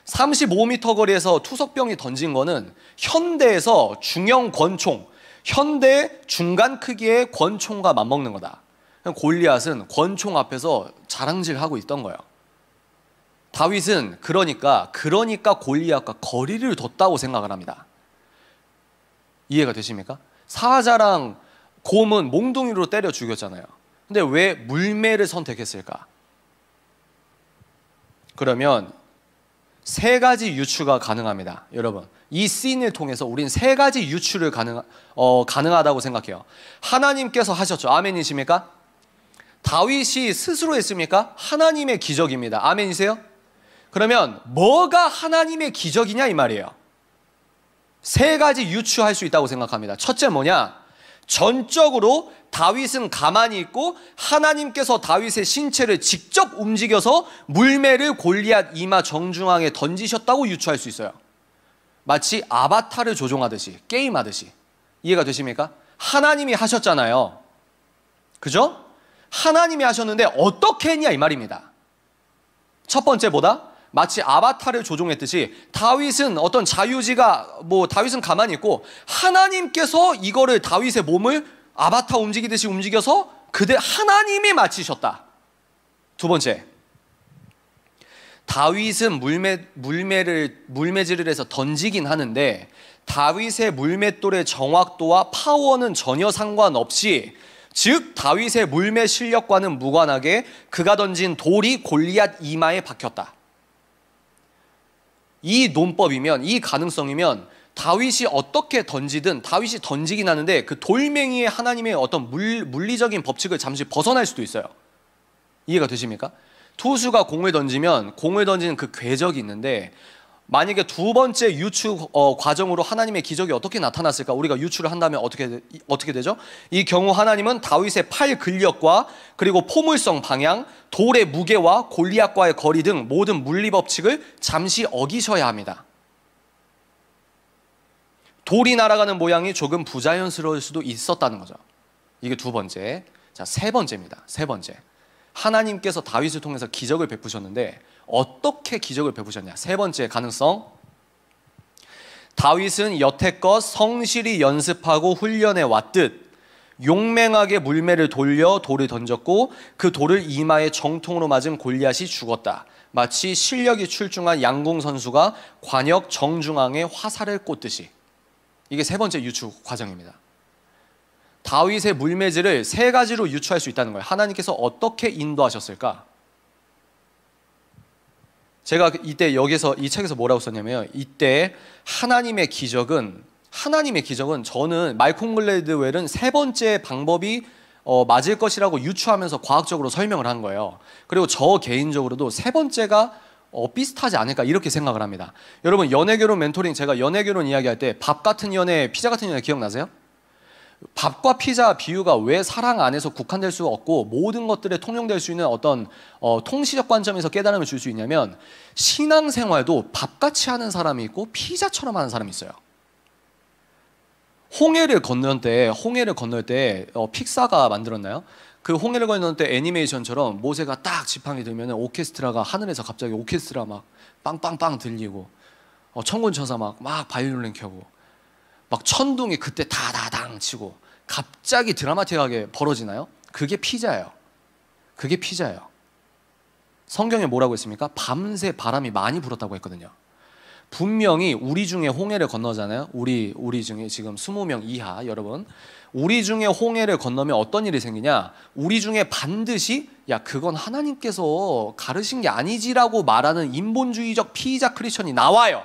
35m 거리에서 투석병이 던진 거는 현대에서 중형 권총, 현대 중간 크기의 권총과 맞먹는 거다. 골리앗은 권총 앞에서 자랑질하고 있던 거예요. 다윗은 그러니까 골리앗과 거리를 뒀다고 생각을 합니다. 이해가 되십니까? 사자랑 곰은 몽둥이로 때려 죽였잖아요. 근데 왜 물매를 선택했을까? 그러면 세 가지 유추가 가능합니다. 여러분, 이 씬을 통해서 우린 세 가지 유추를 가능하다고 생각해요. 하나님께서 하셨죠. 아멘이십니까? 다윗이 스스로 했습니까? 하나님의 기적입니다. 아멘이세요? 그러면 뭐가 하나님의 기적이냐 이 말이에요. 세 가지 유추할 수 있다고 생각합니다. 첫째 뭐냐? 전적으로 다윗은 가만히 있고 하나님께서 다윗의 신체를 직접 움직여서 물매를 골리앗 이마 정중앙에 던지셨다고 유추할 수 있어요. 마치 아바타를 조종하듯이, 게임하듯이. 이해가 되십니까? 하나님이 하셨잖아요. 그죠? 하나님이 하셨는데 어떻게 했냐 이 말입니다. 첫 번째 뭐다? 마치 아바타를 조종했듯이 다윗은 어떤 자유지가 다윗은 가만히 있고 하나님께서 이거를 다윗의 몸을 아바타 움직이듯이 움직여서 하나님이 마치셨다. 두 번째, 다윗은 물매질을 해서 던지긴 하는데 다윗의 물맷돌의 정확도와 파워는 전혀 상관없이, 즉 다윗의 물매 실력과는 무관하게 그가 던진 돌이 골리앗 이마에 박혔다. 이 논법이면, 이 가능성이면 다윗이 어떻게 던지든 다윗이 던지긴 하는데 그 돌멩이의 하나님의 어떤 물리적인 법칙을 잠시 벗어날 수도 있어요. 이해가 되십니까? 투수가 공을 던지면 공을 던지는 그 궤적이 있는데, 만약에 두 번째 유추 과정으로 하나님의 기적이 어떻게 나타났을까? 우리가 유추를 한다면 어떻게 되죠? 이 경우 하나님은 다윗의 팔 근력과 그리고 포물성 방향, 돌의 무게와 골리앗과의 거리 등 모든 물리 법칙을 잠시 어기셔야 합니다. 돌이 날아가는 모양이 조금 부자연스러울 수도 있었다는 거죠. 이게 두 번째. 자, 세 번째입니다. 세 번째. 하나님께서 다윗을 통해서 기적을 베푸셨는데 어떻게 기적을 베푸셨냐? 세 번째 가능성. 다윗은 여태껏 성실히 연습하고 훈련해 왔듯 용맹하게 물매를 돌려 돌을 던졌고 그 돌을 이마에 정통으로 맞은 골리앗이 죽었다. 마치 실력이 출중한 양궁 선수가 관역 정중앙에 화살을 꽂듯이. 이게 세 번째 유추 과정입니다. 다윗의 물매질을 세 가지로 유추할 수 있다는 거예요. 하나님께서 어떻게 인도하셨을까? 제가 이때 여기서 이 책에서 뭐라고 썼냐면, 이때 하나님의 기적은 저는 말콤 글래드웰은 세 번째 방법이 맞을 것이라고 유추하면서 과학적으로 설명을 한 거예요. 그리고 저 개인적으로도 세 번째가 비슷하지 않을까 이렇게 생각을 합니다. 여러분, 연애결혼 멘토링, 제가 연애결혼 이야기할 때 밥 같은 연애, 피자 같은 연애 기억나세요? 밥과 피자 비유가 왜 사랑 안에서 국한될 수가 없고 모든 것들에 통용될 수 있는 어떤 통시적 관점에서 깨달음을 줄 수 있냐면, 신앙생활도 밥같이 하는 사람이 있고 피자처럼 하는 사람이 있어요. 홍해를 건널 때 픽사가 만들었나요? 그 홍해를 건널 때 애니메이션처럼 모세가 딱 지팡이 들면 오케스트라가 하늘에서 갑자기 오케스트라 막 빵빵빵 들리고, 천군천사 막 바이올린 켜고, 막 천둥이 그때 다다당 치고 갑자기 드라마틱하게 벌어지나요? 그게 피자예요. 그게 피자예요. 성경에 뭐라고 했습니까? 밤새 바람이 많이 불었다고 했거든요. 분명히 우리 중에 홍해를 건너잖아요. 우리 중에 지금 20명 이하 여러분, 우리 중에 홍해를 건너면 어떤 일이 생기냐? 우리 중에 반드시 그건 하나님께서 가르신 게 아니지라고 말하는 인본주의적 피의자 크리스천이 나와요.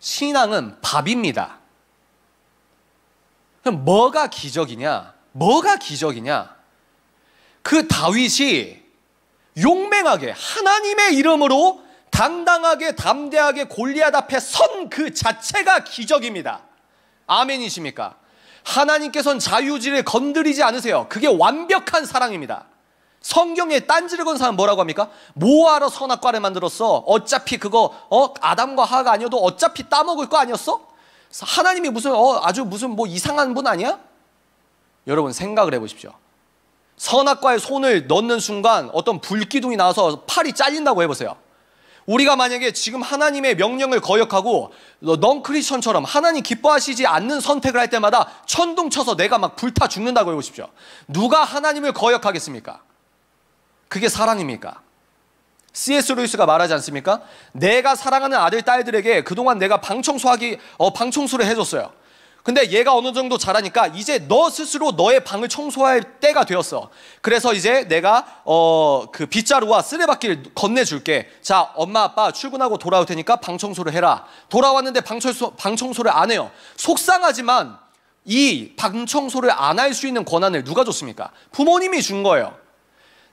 신앙은 밥입니다. 그럼 뭐가 기적이냐? 뭐가 기적이냐? 그 다윗이 용맹하게 하나님의 이름으로 당당하게 담대하게 골리앗 앞에 선 그 자체가 기적입니다. 아멘이십니까? 하나님께서는 자유의지를 건드리지 않으세요. 그게 완벽한 사랑입니다. 성경에 딴지를 건 사람 뭐라고 합니까? 뭐하러 선악과를 만들었어? 어차피 그거 아담과 하와가 아니어도 어차피 따먹을 거 아니었어? 하나님이 무슨 아주 무슨 뭐 이상한 분 아니야? 여러분 생각을 해보십시오. 선악과에 손을 넣는 순간 어떤 불기둥이 나와서 팔이 잘린다고 해보세요. 우리가 만약에 지금 하나님의 명령을 거역하고 넌 크리스천처럼 하나님 기뻐하시지 않는 선택을 할 때마다 천둥 쳐서 내가 막 불타 죽는다고 해보십시오. 누가 하나님을 거역하겠습니까? 그게 사랑입니까? C.S. 루이스가 말하지 않습니까? 내가 사랑하는 아들, 딸들에게 그동안 내가 방청소를 해줬어요. 근데 얘가 어느 정도 자라니까 이제 너 스스로 너의 방을 청소할 때가 되었어. 그래서 이제 내가 그 빗자루와 쓰레받기를 건네줄게. 자, 엄마 아빠 출근하고 돌아올 테니까 방 청소를 해라. 돌아왔는데 방 청소를 안 해요. 속상하지만 이 방 청소를 안 할 수 있는 권한을 누가 줬습니까? 부모님이 준 거예요.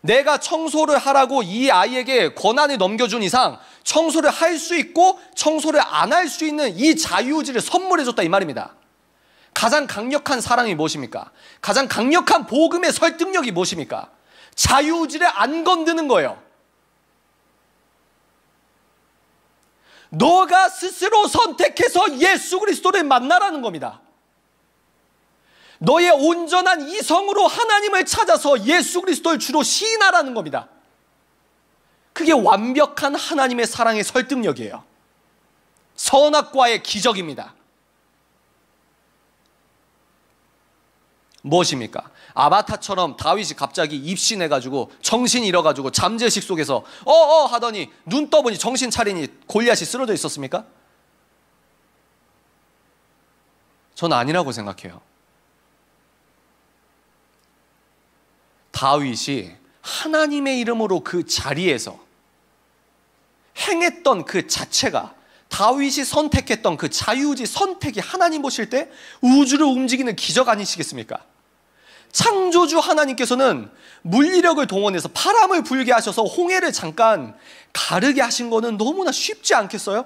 내가 청소를 하라고 이 아이에게 권한을 넘겨준 이상 청소를 할 수 있고 청소를 안 할 수 있는 이 자유의지를 선물해줬다 이 말입니다. 가장 강력한 사랑이 무엇입니까? 가장 강력한 복음의 설득력이 무엇입니까? 자유의지를 안 건드는 거예요. 너가 스스로 선택해서 예수 그리스도를 만나라는 겁니다. 너의 온전한 이성으로 하나님을 찾아서 예수 그리스도를 주로 시인하라는 겁니다. 그게 완벽한 하나님의 사랑의 설득력이에요. 선악과의 기적입니다. 무엇입니까? 아바타처럼 다윗이 갑자기 입신해가지고 정신 잃어가지고 잠재의식 속에서 하더니 눈 떠보니 정신 차리니 골리앗이 쓰러져 있었습니까? 전 아니라고 생각해요. 다윗이 하나님의 이름으로 그 자리에서 행했던 그 자체가 다윗이 선택했던 그 자유의지 선택이 하나님 보실 때 우주를 움직이는 기적 아니시겠습니까? 창조주 하나님께서는 물리력을 동원해서 바람을 불게 하셔서 홍해를 잠깐 가르게 하신 거는 너무나 쉽지 않겠어요?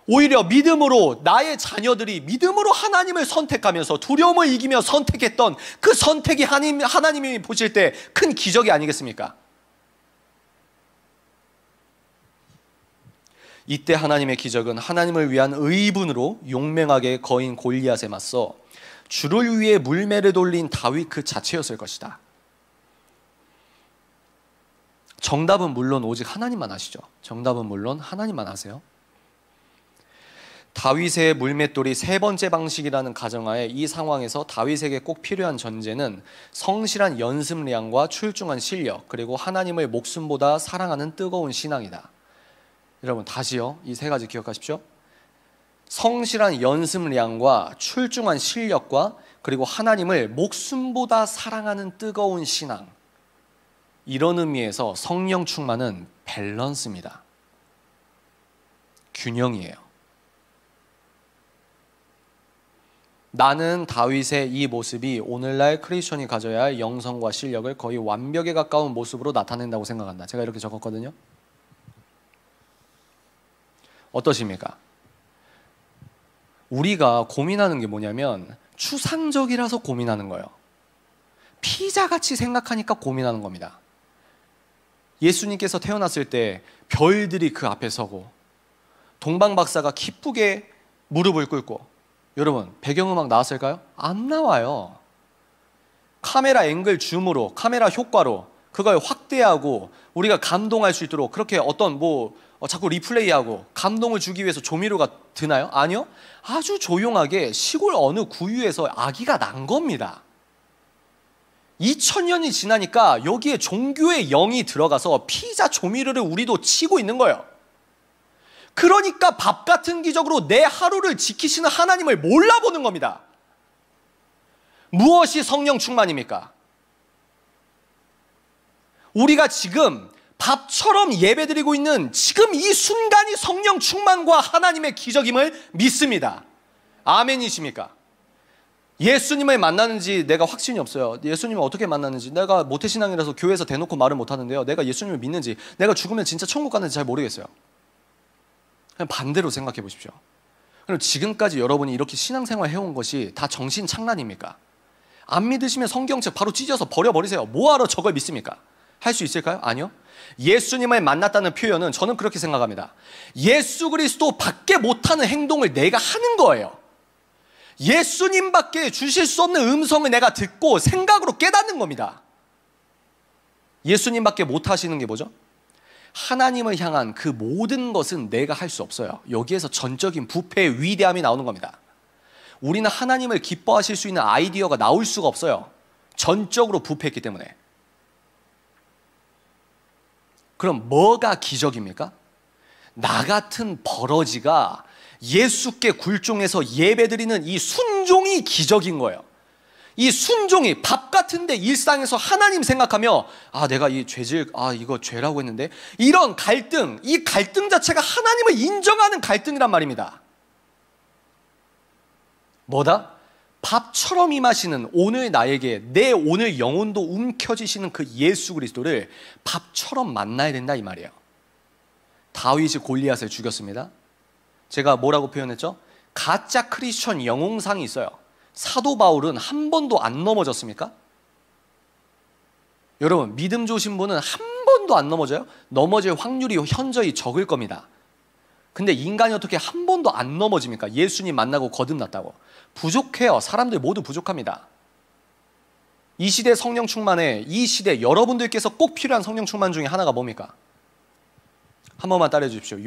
오히려 믿음으로 나의 자녀들이 믿음으로 하나님을 선택하면서 두려움을 이기며 선택했던 그 선택이 하나님이 보실 때 큰 기적이 아니겠습니까? 이때 하나님의 기적은 하나님을 위한 의분으로 용맹하게 거인 골리앗에 맞서 주를 위해 물매를 돌린 다윗 그 자체였을 것이다. 정답은 물론 오직 하나님만 아시죠. 정답은 물론 하나님만 아세요. 다윗의 물맷돌이 세 번째 방식이라는 가정하에 이 상황에서 다윗에게 꼭 필요한 전제는 성실한 연습량과 출중한 실력, 그리고 하나님을 목숨보다 사랑하는 뜨거운 신앙이다. 여러분 다시요, 이 세 가지 기억하십시오. 성실한 연습량과 출중한 실력과 그리고 하나님을 목숨보다 사랑하는 뜨거운 신앙. 이런 의미에서 성령 충만은 밸런스입니다. 균형이에요. 나는 다윗의 이 모습이 오늘날 크리스천이 가져야 할 영성과 실력을 거의 완벽에 가까운 모습으로 나타낸다고 생각한다. 제가 이렇게 적었거든요. 어떠십니까? 우리가 고민하는 게 뭐냐면 추상적이라서 고민하는 거예요. 피자같이 생각하니까 고민하는 겁니다. 예수님께서 태어났을 때 별들이 그 앞에 서고 동방박사가 기쁘게 무릎을 꿇고, 여러분 배경음악 나왔을까요? 안 나와요. 카메라 앵글 줌으로, 카메라 효과로 그걸 확대하고 우리가 감동할 수 있도록 그렇게 어떤 자꾸 리플레이하고 감동을 주기 위해서 조미료가 드나요? 아니요. 아주 조용하게 시골 어느 구유에서 아기가 난 겁니다. 2000년이 지나니까 여기에 종교의 영이 들어가서 피자 조미료를 우리도 치고 있는 거예요. 그러니까 밥 같은 기적으로 내 하루를 지키시는 하나님을 몰라보는 겁니다. 무엇이 성령 충만입니까? 우리가 지금 밥처럼 예배드리고 있는 지금 이 순간이 성령 충만과 하나님의 기적임을 믿습니다. 아멘이십니까? 예수님을 만나는지 내가 확신이 없어요. 예수님을 어떻게 만났는지, 내가 모태신앙이라서 교회에서 대놓고 말을 못하는데요, 내가 예수님을 믿는지, 내가 죽으면 진짜 천국 가는지 잘 모르겠어요. 그냥 반대로 생각해 보십시오. 그럼 지금까지 여러분이 이렇게 신앙생활 해온 것이 다 정신착란입니까? 안 믿으시면 성경책 바로 찢어서 버려버리세요. 뭐하러 저걸 믿습니까? 할 수 있을까요? 아니요. 예수님을 만났다는 표현은 저는 그렇게 생각합니다. 예수 그리스도 밖에 못하는 행동을 내가 하는 거예요. 예수님밖에 주실 수 없는 음성을 내가 듣고 생각으로 깨닫는 겁니다. 예수님밖에 못하시는 게 뭐죠? 하나님을 향한 그 모든 것은 내가 할 수 없어요. 여기에서 전적인 부패의 위대함이 나오는 겁니다. 우리는 하나님을 기뻐하실 수 있는 아이디어가 나올 수가 없어요. 전적으로 부패했기 때문에. 그럼 뭐가 기적입니까? 나 같은 버러지가 예수께 굴종해서 예배드리는 이 순종이 기적인 거예요. 이 순종이 밥 같은데 일상에서 하나님 생각하며 내가 이 죄질, 이거 죄라고 했는데, 이런 갈등, 이 갈등 자체가 하나님을 인정하는 갈등이란 말입니다. 뭐다? 밥처럼 임하시는 오늘 나에게 내 오늘 영혼도 움켜쥐시는 그 예수 그리스도를 밥처럼 만나야 된다 이 말이에요. 다윗이 골리앗을 죽였습니다. 제가 뭐라고 표현했죠? 가짜 크리스천 영웅상이 있어요. 사도 바울은 한 번도 안 넘어졌습니까? 여러분, 믿음 좋으신 분은 한 번도 안 넘어져요? 넘어질 확률이 현저히 적을 겁니다. 근데 인간이 어떻게 한 번도 안 넘어집니까? 예수님 만나고 거듭났다고. 부족해요. 사람들 모두 부족합니다. 이 시대 성령 충만에, 이 시대 여러분들께서 꼭 필요한 성령 충만 중에 하나가 뭡니까? 한 번만 따라해 주십시오.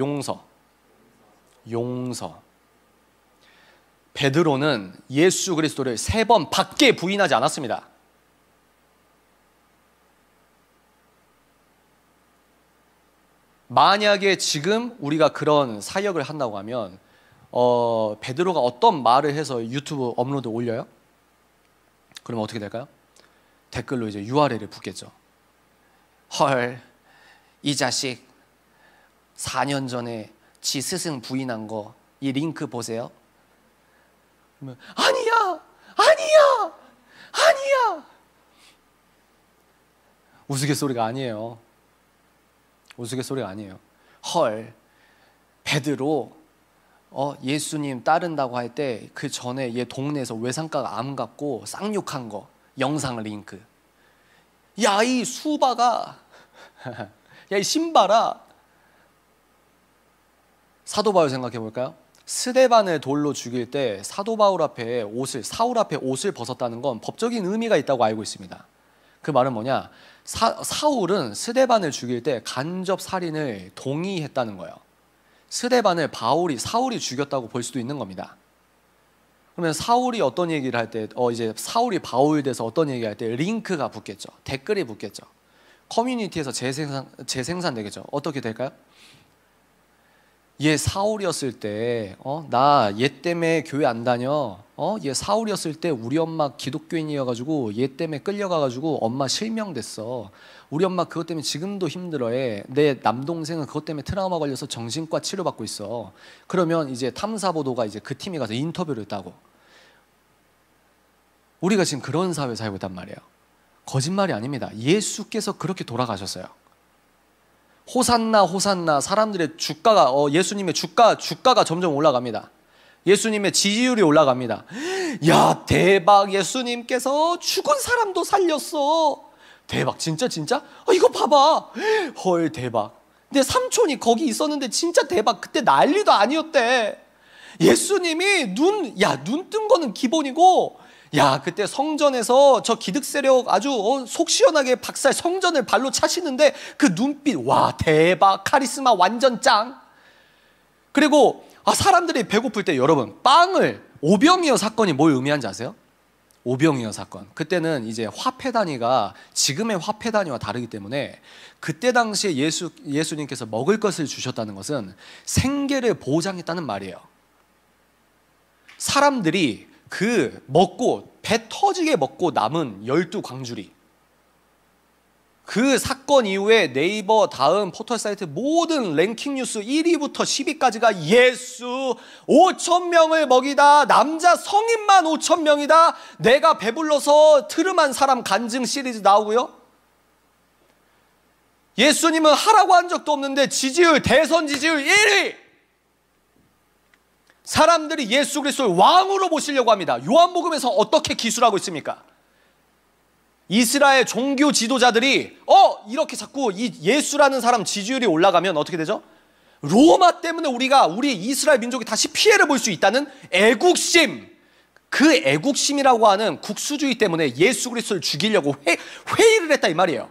용서. 베드로는 예수 그리스도를 3번 밖에 부인하지 않았습니다. 만약에 지금 우리가 그런 사역을 한다고 하면 베드로가 어떤 말을 해서 유튜브 업로드 올려요? 그러면 어떻게 될까요? 댓글로 이제 URL을 붙겠죠. 헐, 이 자식 4년 전에 지 스승 부인한 거 이 링크 보세요. 그러면 아니야. 우스갯소리가 아니에요. 헐, 베드로 예수님 따른다고 할 때 그 전에 얘 동네에서 외상가가 암 갖고 쌍욕한 거 영상 링크. 야, 이 수바가 야, 이 신바라. 사도 바울 생각해 볼까요? 스데반을 돌로 죽일 때 사도 바울 앞에 사울 앞에 옷을 벗었다는 건 법적인 의미가 있다고 알고 있습니다. 그 말은 뭐냐? 사울은 스데반을 죽일 때 간접 살인을 동의했다는 거예요. 스데반을 사울이 죽였다고 볼 수도 있는 겁니다. 그러면 사울이 어떤 얘기를 할 때, 이제 사울이 바울 돼서 어떤 얘기를 할 때 링크가 붙겠죠. 댓글이 붙겠죠. 커뮤니티에서 재생산 되겠죠. 어떻게 될까요? 얘 사울이었을 때, 나 얘 때문에 교회 안 다녀. 얘 사울이었을 때 우리 엄마 기독교인이어가지고 얘 때문에 끌려가가지고 엄마 실명됐어. 우리 엄마 그것 때문에 지금도 힘들어해. 내 남동생은 그것 때문에 트라우마 걸려서 정신과 치료받고 있어. 그러면 이제 탐사보도가 이제 그 팀이 가서 인터뷰를 했다고. 우리가 지금 그런 사회에 살고 있단 말이에요. 거짓말이 아닙니다. 예수께서 그렇게 돌아가셨어요. 호산나 사람들의 주가가 예수님의 주가가 점점 올라갑니다. 예수님의 지지율이 올라갑니다. 야, 대박. 예수님께서 죽은 사람도 살렸어. 대박. 진짜? 이거 봐봐. 헐, 대박. 내 삼촌이 거기 있었는데 진짜 대박. 그때 난리도 아니었대. 예수님이 눈 뜬 거는 기본이고, 야, 그때 성전에서 저 기득 세력 아주 속 시원하게 박살 성전을 발로 차시는데 그 눈빛, 와, 대박. 카리스마 완전 짱. 그리고 사람들이 배고플 때 여러분, 빵을, 오병이어 사건이 뭘 의미한지 아세요? 오병이어 사건. 그때는 이제 화폐 단위가 지금의 화폐 단위와 다르기 때문에 그때 당시에 예수님께서 먹을 것을 주셨다는 것은 생계를 보장했다는 말이에요. 사람들이 배 터지게 먹고 남은 12광주리, 그 사건 이후에 네이버 다음 포털 사이트 모든 랭킹 뉴스 1위부터 10위까지가 예수 5천 명을 먹이다, 남자 성인만 5천 명이다, 내가 배불러서 트름한 사람 간증 시리즈 나오고요. 예수님은 하라고 한 적도 없는데 지지율, 대선 지지율 1위. 사람들이 예수 그리스도를 왕으로 모시려고 합니다. 요한복음에서 어떻게 기술하고 있습니까? 이스라엘 종교 지도자들이 이렇게 자꾸 이 예수라는 사람 지지율이 올라가면 어떻게 되죠? 로마 때문에 우리 이스라엘 민족이 다시 피해를 볼 수 있다는 애국심, 그 애국심이라고 하는 국수주의 때문에 예수 그리스도를 죽이려고 회의를 했다 이 말이에요.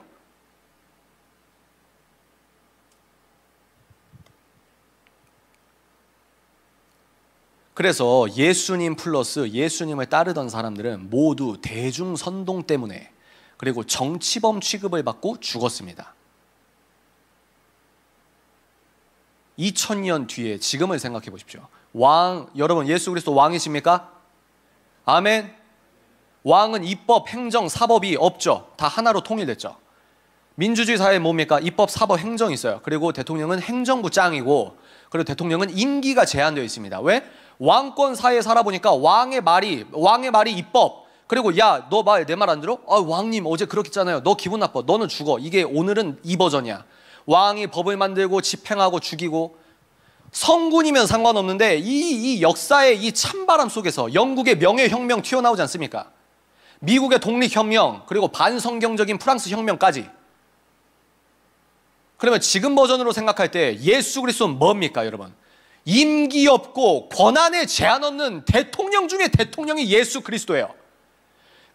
그래서 예수님 플러스 예수님을 따르던 사람들은 모두 대중선동 때문에, 그리고 정치범 취급을 받고 죽었습니다. 2000년 뒤에 지금을 생각해 보십시오. 여러분 예수 그리스도 왕이십니까? 아멘. 왕은 입법, 행정, 사법이 없죠. 다 하나로 통일됐죠. 민주주의 사회에 뭡니까? 입법, 사법, 행정이 있어요. 그리고 대통령은 행정부 짱이고, 그리고 대통령은 임기가 제한되어 있습니다. 왜? 왕권 사회에 살아보니까 왕의 말이 입법. 그리고 야, 너 내 말 안 들어? 왕님 어제 그렇게 했잖아요. 너 기분 나빠. 너는 죽어. 이게 오늘은 이 버전이야. 왕이 법을 만들고 집행하고 죽이고. 성군이면 상관없는데 이 역사의 이 찬바람 속에서 영국의 명예혁명 튀어나오지 않습니까? 미국의 독립혁명, 그리고 반성경적인 프랑스 혁명까지. 그러면 지금 버전으로 생각할 때 예수 그리스도는 뭡니까, 여러분? 임기 없고 권한에 제한 없는 대통령 중에 대통령이 예수 그리스도예요.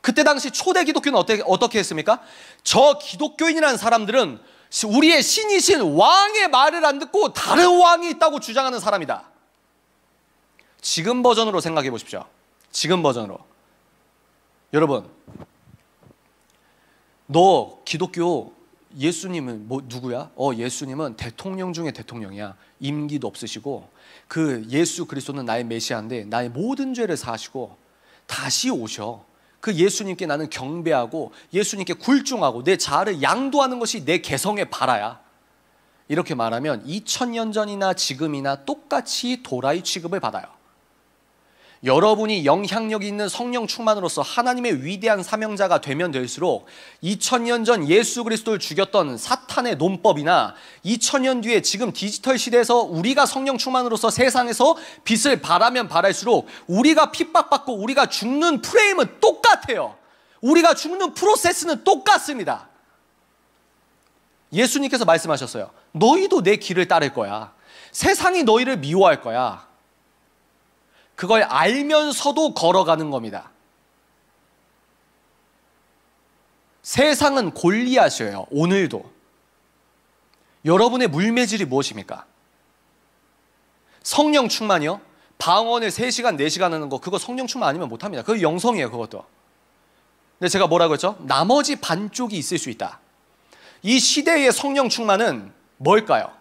그때 당시 초대 기독교는 어떻게 했습니까? 저 기독교인이라는 사람들은 우리의 신이신 왕의 말을 안 듣고 다른 왕이 있다고 주장하는 사람이다. 지금 버전으로 생각해 보십시오. 지금 버전으로. 여러분, 너 기독교 예수님은 누구야? 예수님은 대통령 중에 대통령이야. 임기도 없으시고, 그 예수 그리스도는 나의 메시아인데 나의 모든 죄를 사하시고 다시 오셔. 그 예수님께 나는 경배하고 예수님께 굴중하고 내 자아를 양도하는 것이 내 개성의 발화야. 이렇게 말하면 2000년 전이나 지금이나 똑같이 도라이 취급을 받아요. 여러분이 영향력 있는 성령 충만으로서 하나님의 위대한 사명자가 되면 될수록 2000년 전 예수 그리스도를 죽였던 사탄의 논법이나 2000년 뒤에 지금 디지털 시대에서 우리가 성령 충만으로서 세상에서 빛을 발하면 발할수록 우리가 핍박받고 우리가 죽는 프레임은 똑같아요. 우리가 죽는 프로세스는 똑같습니다. 예수님께서 말씀하셨어요. 너희도 내 길을 따를 거야. 세상이 너희를 미워할 거야. 그걸 알면서도 걸어가는 겁니다. 세상은 골리앗이에요. 오늘도. 여러분의 물매질이 무엇입니까? 성령 충만이요? 방언을 3시간, 4시간 하는 거, 그거 성령 충만 아니면 못합니다. 그거 영성이에요, 그것도. 근데 제가 뭐라고 했죠? 나머지 반쪽이 있을 수 있다. 이 시대의 성령 충만은 뭘까요?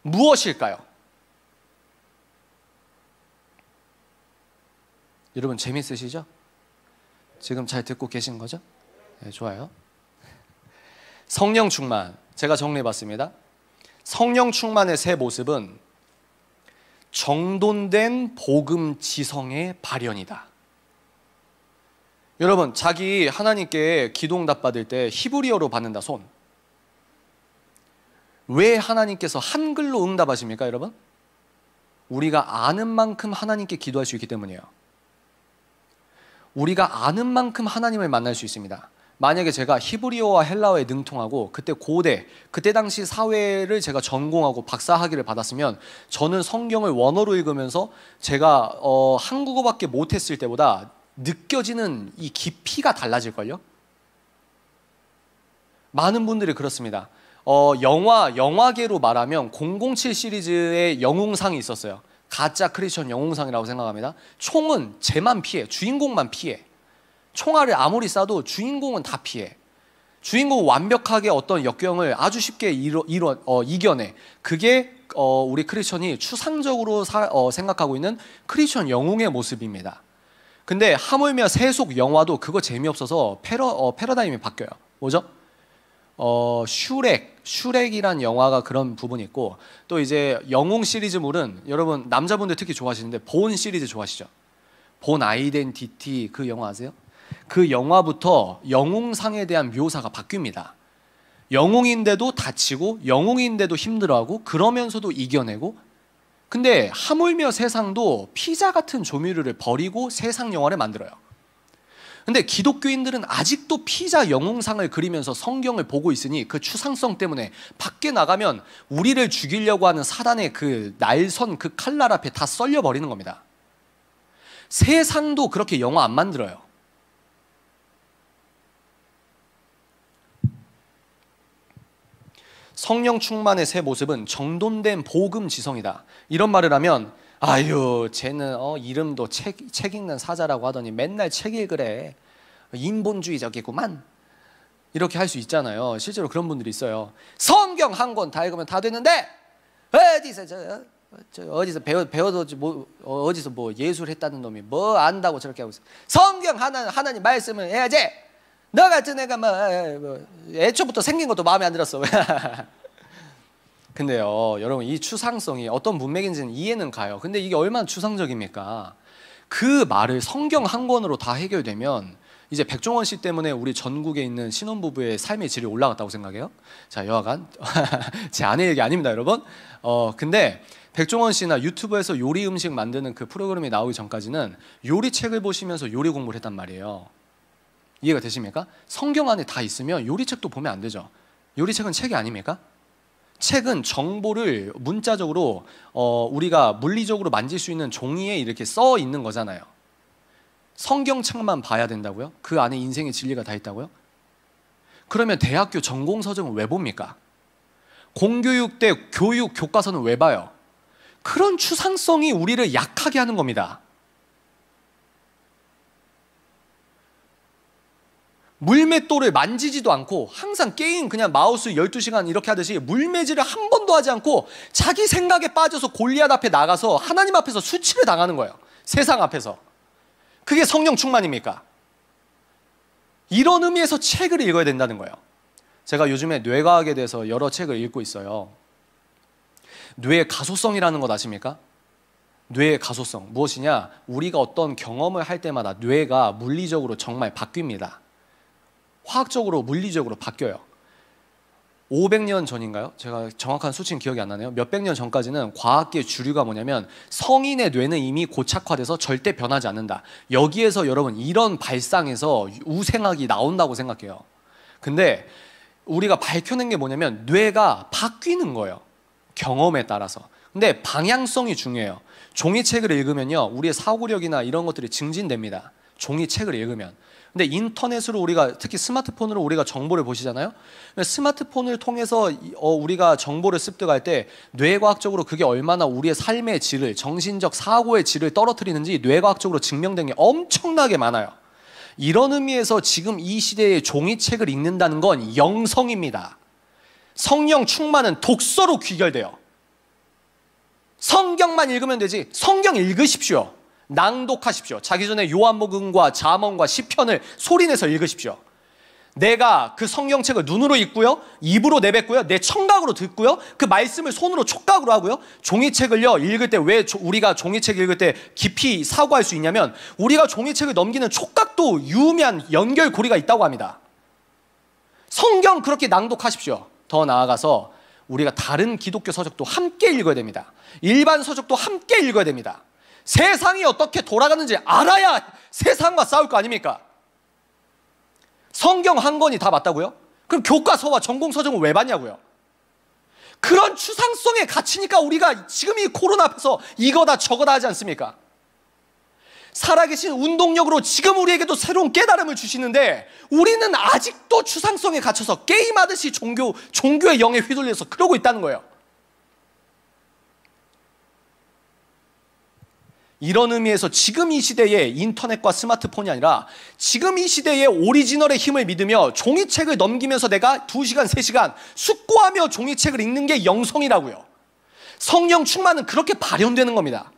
무엇일까요? 여러분 재밌으시죠? 지금 잘 듣고 계신 거죠? 네, 좋아요. 성령 충만, 제가 정리해봤습니다. 성령 충만의 세 모습은 정돈된 복음 지성의 발현이다. 여러분, 자기 하나님께 기도응답 받을 때 히브리어로 받는다, 손. 왜 하나님께서 한글로 응답하십니까, 여러분? 우리가 아는 만큼 하나님께 기도할 수 있기 때문이에요. 우리가 아는 만큼 하나님을 만날 수 있습니다. 만약에 제가 히브리어와 헬라어에 능통하고 그때 당시 사회를 제가 전공하고 박사학위를 받았으면 저는 성경을 원어로 읽으면서 제가 한국어밖에 못했을 때보다 느껴지는 이 깊이가 달라질걸요? 많은 분들이 그렇습니다. 영화계로 말하면 007 시리즈의 영웅상이 있었어요. 가짜 크리스천 영웅상이라고 생각합니다. 총은 쟤만 피해. 주인공만 피해. 총알을 아무리 쏴도 주인공은 다 피해. 주인공은 완벽하게 어떤 역경을 아주 쉽게 이겨내. 그게 우리 크리스천이 추상적으로 생각하고 있는 크리스천 영웅의 모습입니다. 근데 하물며 세속 영화도 그거 재미없어서 패러다임이 바뀌어요. 뭐죠? 슈렉이란 영화가 그런 부분이 있고, 또 이제 영웅 시리즈물은 여러분 남자분들 특히 좋아하시는데 본 시리즈 좋아하시죠? 본 아이덴티티 그 영화 아세요? 그 영화부터 영웅상에 대한 묘사가 바뀝니다. 영웅인데도 다치고 영웅인데도 힘들어하고 그러면서도 이겨내고, 근데 하물며 세상도 피자 같은 조미료를 버리고 세상 영화를 만들어요. 근데 기독교인들은 아직도 피자 영웅상을 그리면서 성경을 보고 있으니 그 추상성 때문에 밖에 나가면 우리를 죽이려고 하는 사단의 그 날선 그 칼날 앞에 다 썰려버리는 겁니다. 세상도 그렇게 영화 안 만들어요. 성령 충만의 새 모습은 정돈된 복음 지성이다. 이런 말을 하면 아유 쟤는 이름도 책 읽는 사자라고 하더니 맨날 책 읽으래, 인본주의적이구만, 이렇게 할 수 있잖아요. 실제로 그런 분들이 있어요. 성경 한 권 다 읽으면 다 되는데 어디서 배워서 어디서 뭐 예술했다는 놈이 뭐 안다고 저렇게 하고 있어. 성경 하나님 말씀을 해야지. 너 같은 애가 뭐 애초부터 생긴 것도 마음에 안 들었어. 근데요 여러분, 이 추상성이 어떤 문맥인지는 이해는 가요. 근데 이게 얼마나 추상적입니까? 그 말을 성경 한 권으로 다 해결되면 이제 백종원 씨 때문에 우리 전국에 있는 신혼부부의 삶의 질이 올라갔다고 생각해요? 자, 여하간 제 아내 얘기 아닙니다 여러분. 근데 백종원 씨나 유튜브에서 요리 음식 만드는 그 프로그램이 나오기 전까지는 요리책을 보시면서 요리 공부를 했단 말이에요. 이해가 되십니까? 성경 안에 다 있으면 요리책도 보면 안 되죠. 요리책은 책이 아닙니까? 책은 정보를 문자적으로 우리가 물리적으로 만질 수 있는 종이에 이렇게 써 있는 거잖아요. 성경책만 봐야 된다고요? 그 안에 인생의 진리가 다 있다고요? 그러면 대학교 전공서적은 왜 봅니까? 공교육 때 교육 교과서는 왜 봐요? 그런 추상성이 우리를 약하게 하는 겁니다. 물맷돌을 만지지도 않고 항상 게임 그냥 마우스 12시간 이렇게 하듯이 물매질을 한 번도 하지 않고 자기 생각에 빠져서 골리앗 앞에 나가서 하나님 앞에서 수치를 당하는 거예요. 세상 앞에서. 그게 성령 충만입니까? 이런 의미에서 책을 읽어야 된다는 거예요. 제가 요즘에 뇌과학에 대해서 여러 책을 읽고 있어요. 뇌의 가소성이라는 것 아십니까? 뇌의 가소성 무엇이냐? 우리가 어떤 경험을 할 때마다 뇌가 물리적으로 정말 바뀝니다. 화학적으로 물리적으로 바뀌어요. 500년 전인가요? 제가 정확한 수치는 기억이 안 나네요. 몇백 년 전까지는 과학계의 주류가 뭐냐면 성인의 뇌는 이미 고착화돼서 절대 변하지 않는다. 여기에서 여러분 이런 발상에서 우생학이 나온다고 생각해요. 근데 우리가 밝혀낸 게 뭐냐면 뇌가 바뀌는 거예요. 경험에 따라서. 근데 방향성이 중요해요. 종이책을 읽으면요 우리의 사고력이나 이런 것들이 증진됩니다. 종이책을 읽으면. 근데 인터넷으로 우리가 특히 스마트폰으로 우리가 정보를 보시잖아요. 스마트폰을 통해서 우리가 정보를 습득할 때 뇌과학적으로 그게 얼마나 우리의 삶의 질을, 정신적 사고의 질을 떨어뜨리는지 뇌과학적으로 증명된 게 엄청나게 많아요. 이런 의미에서 지금 이 시대에 종이책을 읽는다는 건 영성입니다. 성령 충만은 독서로 귀결돼요. 성경만 읽으면 되지. 성경 읽으십시오. 낭독하십시오. 자기 전에 요한복음과 잠언과 시편을 소리내서 읽으십시오. 내가 그 성경책을 눈으로 읽고요, 입으로 내뱉고요, 내 청각으로 듣고요, 그 말씀을 손으로 촉각으로 하고요. 종이책을요 읽을 때 왜 우리가 종이책 읽을 때 깊이 사고할 수 있냐면 우리가 종이책을 넘기는 촉각도 유의미한 연결고리가 있다고 합니다. 성경 그렇게 낭독하십시오. 더 나아가서 우리가 다른 기독교 서적도 함께 읽어야 됩니다. 일반 서적도 함께 읽어야 됩니다. 세상이 어떻게 돌아가는지 알아야 세상과 싸울 거 아닙니까? 성경 한 권이 다 맞다고요? 그럼 교과서와 전공서적은 왜 봤냐고요? 그런 추상성에 갇히니까 우리가 지금 이 코로나 앞에서 이거다 저거다 하지 않습니까? 살아계신 운동력으로 지금 우리에게도 새로운 깨달음을 주시는데 우리는 아직도 추상성에 갇혀서 게임하듯이 종교의 영에 휘둘려서 그러고 있다는 거예요. 이런 의미에서 지금 이 시대에 인터넷과 스마트폰이 아니라 지금 이 시대에 오리지널의 힘을 믿으며 종이책을 넘기면서 내가 2시간, 3시간 숙고하며 종이책을 읽는 게 영성이라고요. 성령 충만은 그렇게 발현되는 겁니다.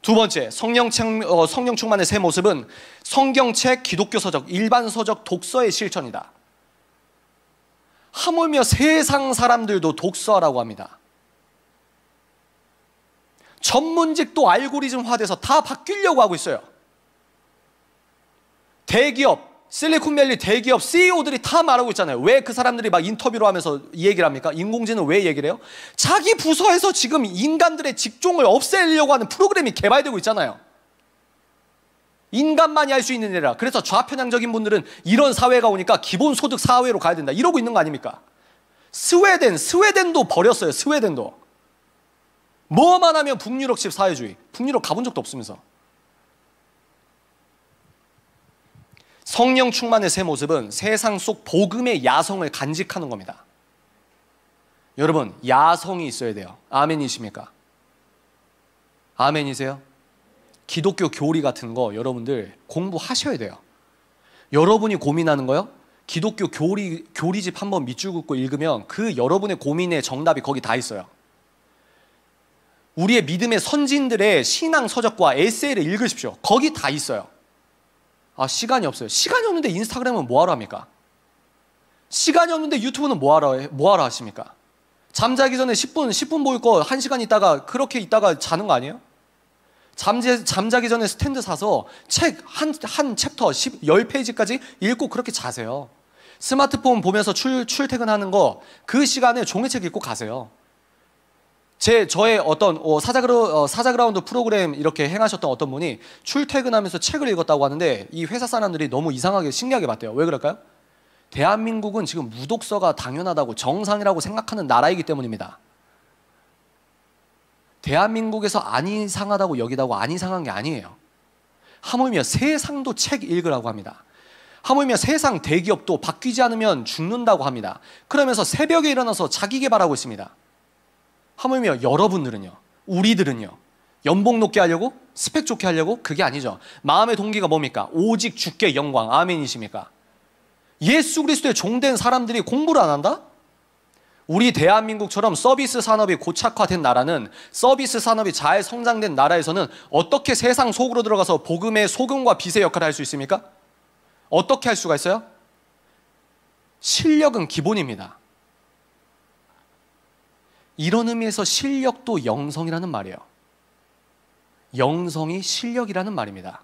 두 번째, 성령 충만의 새 모습은 성경책, 기독교 서적, 일반 서적 독서의 실천이다. 하물며 세상 사람들도 독서하라고 합니다. 전문직도 알고리즘화돼서 다 바뀌려고 하고 있어요. 대기업, 실리콘밸리 대기업 CEO들이 다 말하고 있잖아요. 왜 그 사람들이 막 인터뷰를 하면서 이 얘기를 합니까? 인공지능 왜 얘기를 해요? 자기 부서에서 지금 인간들의 직종을 없애려고 하는 프로그램이 개발되고 있잖아요. 인간만이 할 수 있는 일이라. 그래서 좌편향적인 분들은 이런 사회가 오니까 기본소득 사회로 가야 된다 이러고 있는 거 아닙니까? 스웨덴도 버렸어요. 스웨덴도. 뭐만 하면 북유럽식 사회주의. 북유럽 가본 적도 없으면서. 성령 충만의 새 모습은 세상 속 복음의 야성을 간직하는 겁니다. 여러분, 야성이 있어야 돼요. 아멘이십니까? 아멘이세요? 기독교 교리 같은 거 여러분들 공부하셔야 돼요. 여러분이 고민하는 거요? 기독교 교리집 한번 밑줄 긋고 읽으면 그 여러분의 고민의 정답이 거기 다 있어요. 우리의 믿음의 선진들의 신앙 서적과 에세이를 읽으십시오. 거기 다 있어요. 아, 시간이 없어요. 시간이 없는데 인스타그램은 뭐하러 합니까? 시간이 없는데 유튜브는 뭐하러 하십니까? 잠자기 전에 10분 볼 거 1시간 있다가 그렇게 있다가 자는 거 아니에요? 잠자기 전에 스탠드 사서 책 한 챕터 10페이지까지 읽고 그렇게 자세요. 스마트폰 보면서 출퇴근하는 거 그 시간에 종이책 읽고 가세요. 저의 어떤 사자그라운드 프로그램 이렇게 행하셨던 어떤 분이 출퇴근하면서 책을 읽었다고 하는데 이 회사 사람들이 너무 이상하게 신기하게 봤대요. 왜 그럴까요? 대한민국은 지금 무독서가 당연하다고 정상이라고 생각하는 나라이기 때문입니다. 대한민국에서 안 이상하다고 여기다고 안 이상한 게 아니에요. 하물며 세상도 책 읽으라고 합니다. 하물며 세상 대기업도 바뀌지 않으면 죽는다고 합니다. 그러면서 새벽에 일어나서 자기 개발하고 있습니다. 하물며 여러분들은요, 우리들은요, 연봉 높게 하려고? 스펙 좋게 하려고? 그게 아니죠. 마음의 동기가 뭡니까? 오직 주께 영광. 아멘이십니까? 예수 그리스도의 종된 사람들이 공부를 안 한다? 우리 대한민국처럼 서비스 산업이 고착화된 나라는, 서비스 산업이 잘 성장된 나라에서는 어떻게 세상 속으로 들어가서 복음의 소금과 빛의 역할을 할 수 있습니까? 어떻게 할 수가 있어요? 실력은 기본입니다. 이런 의미에서 실력도 영성이라는 말이에요. 영성이 실력이라는 말입니다.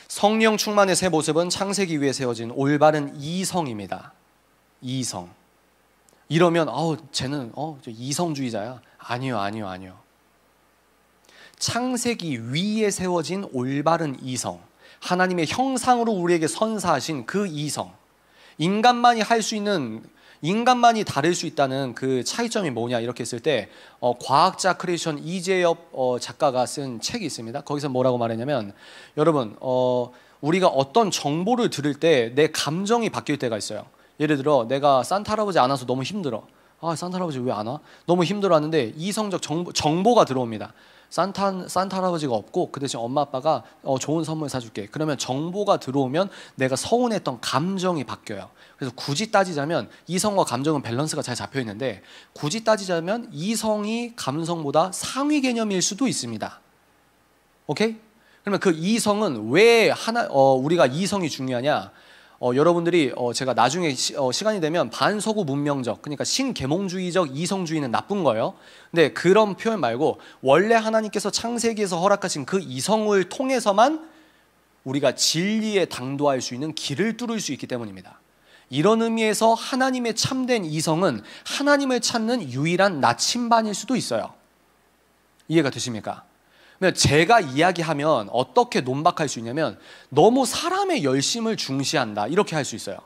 성령 충만의 새 모습은 창세기 위에 세워진 올바른 이성입니다. 이성. 이러면 쟤는 이성주의자야. 아니요. 창세기 위에 세워진 올바른 이성. 하나님의 형상으로 우리에게 선사하신 그 이성. 인간만이 할 수 있는, 인간만이 다를 수 있다는 그 차이점이 뭐냐 이렇게 했을 때 과학자 크리에이션 이재엽 작가가 쓴 책이 있습니다. 거기서 뭐라고 말했냐면, 여러분 우리가 어떤 정보를 들을 때 내 감정이 바뀔 때가 있어요. 예를 들어 내가 산타 할아버지 안 와서 너무 힘들어. 산타 할아버지 왜 안 와? 너무 힘들어하는데 이성적 정보가 들어옵니다. 산타 할아버지가 없고 그 대신 엄마 아빠가 좋은 선물 사줄게. 그러면 정보가 들어오면 내가 서운했던 감정이 바뀌어요. 그래서 굳이 따지자면 이성과 감정은 밸런스가 잘 잡혀 있는데, 굳이 따지자면 이성이 감성보다 상위 개념일 수도 있습니다. 오케이? 그러면 그 이성은 왜 우리가 이성이 중요하냐? 여러분들이 제가 나중에 시간이 되면 반서구 문명적, 그러니까 신계몽주의적 이성주의는 나쁜 거예요. 근데 그런 표현 말고 원래 하나님께서 창세기에서 허락하신 그 이성을 통해서만 우리가 진리에 당도할 수 있는 길을 뚫을 수 있기 때문입니다. 이런 의미에서 하나님의 참된 이성은 하나님을 찾는 유일한 나침반일 수도 있어요. 이해가 되십니까? 제가 이야기하면 어떻게 논박할 수 있냐면, 너무 사람의 열심을 중시한다 이렇게 할 수 있어요.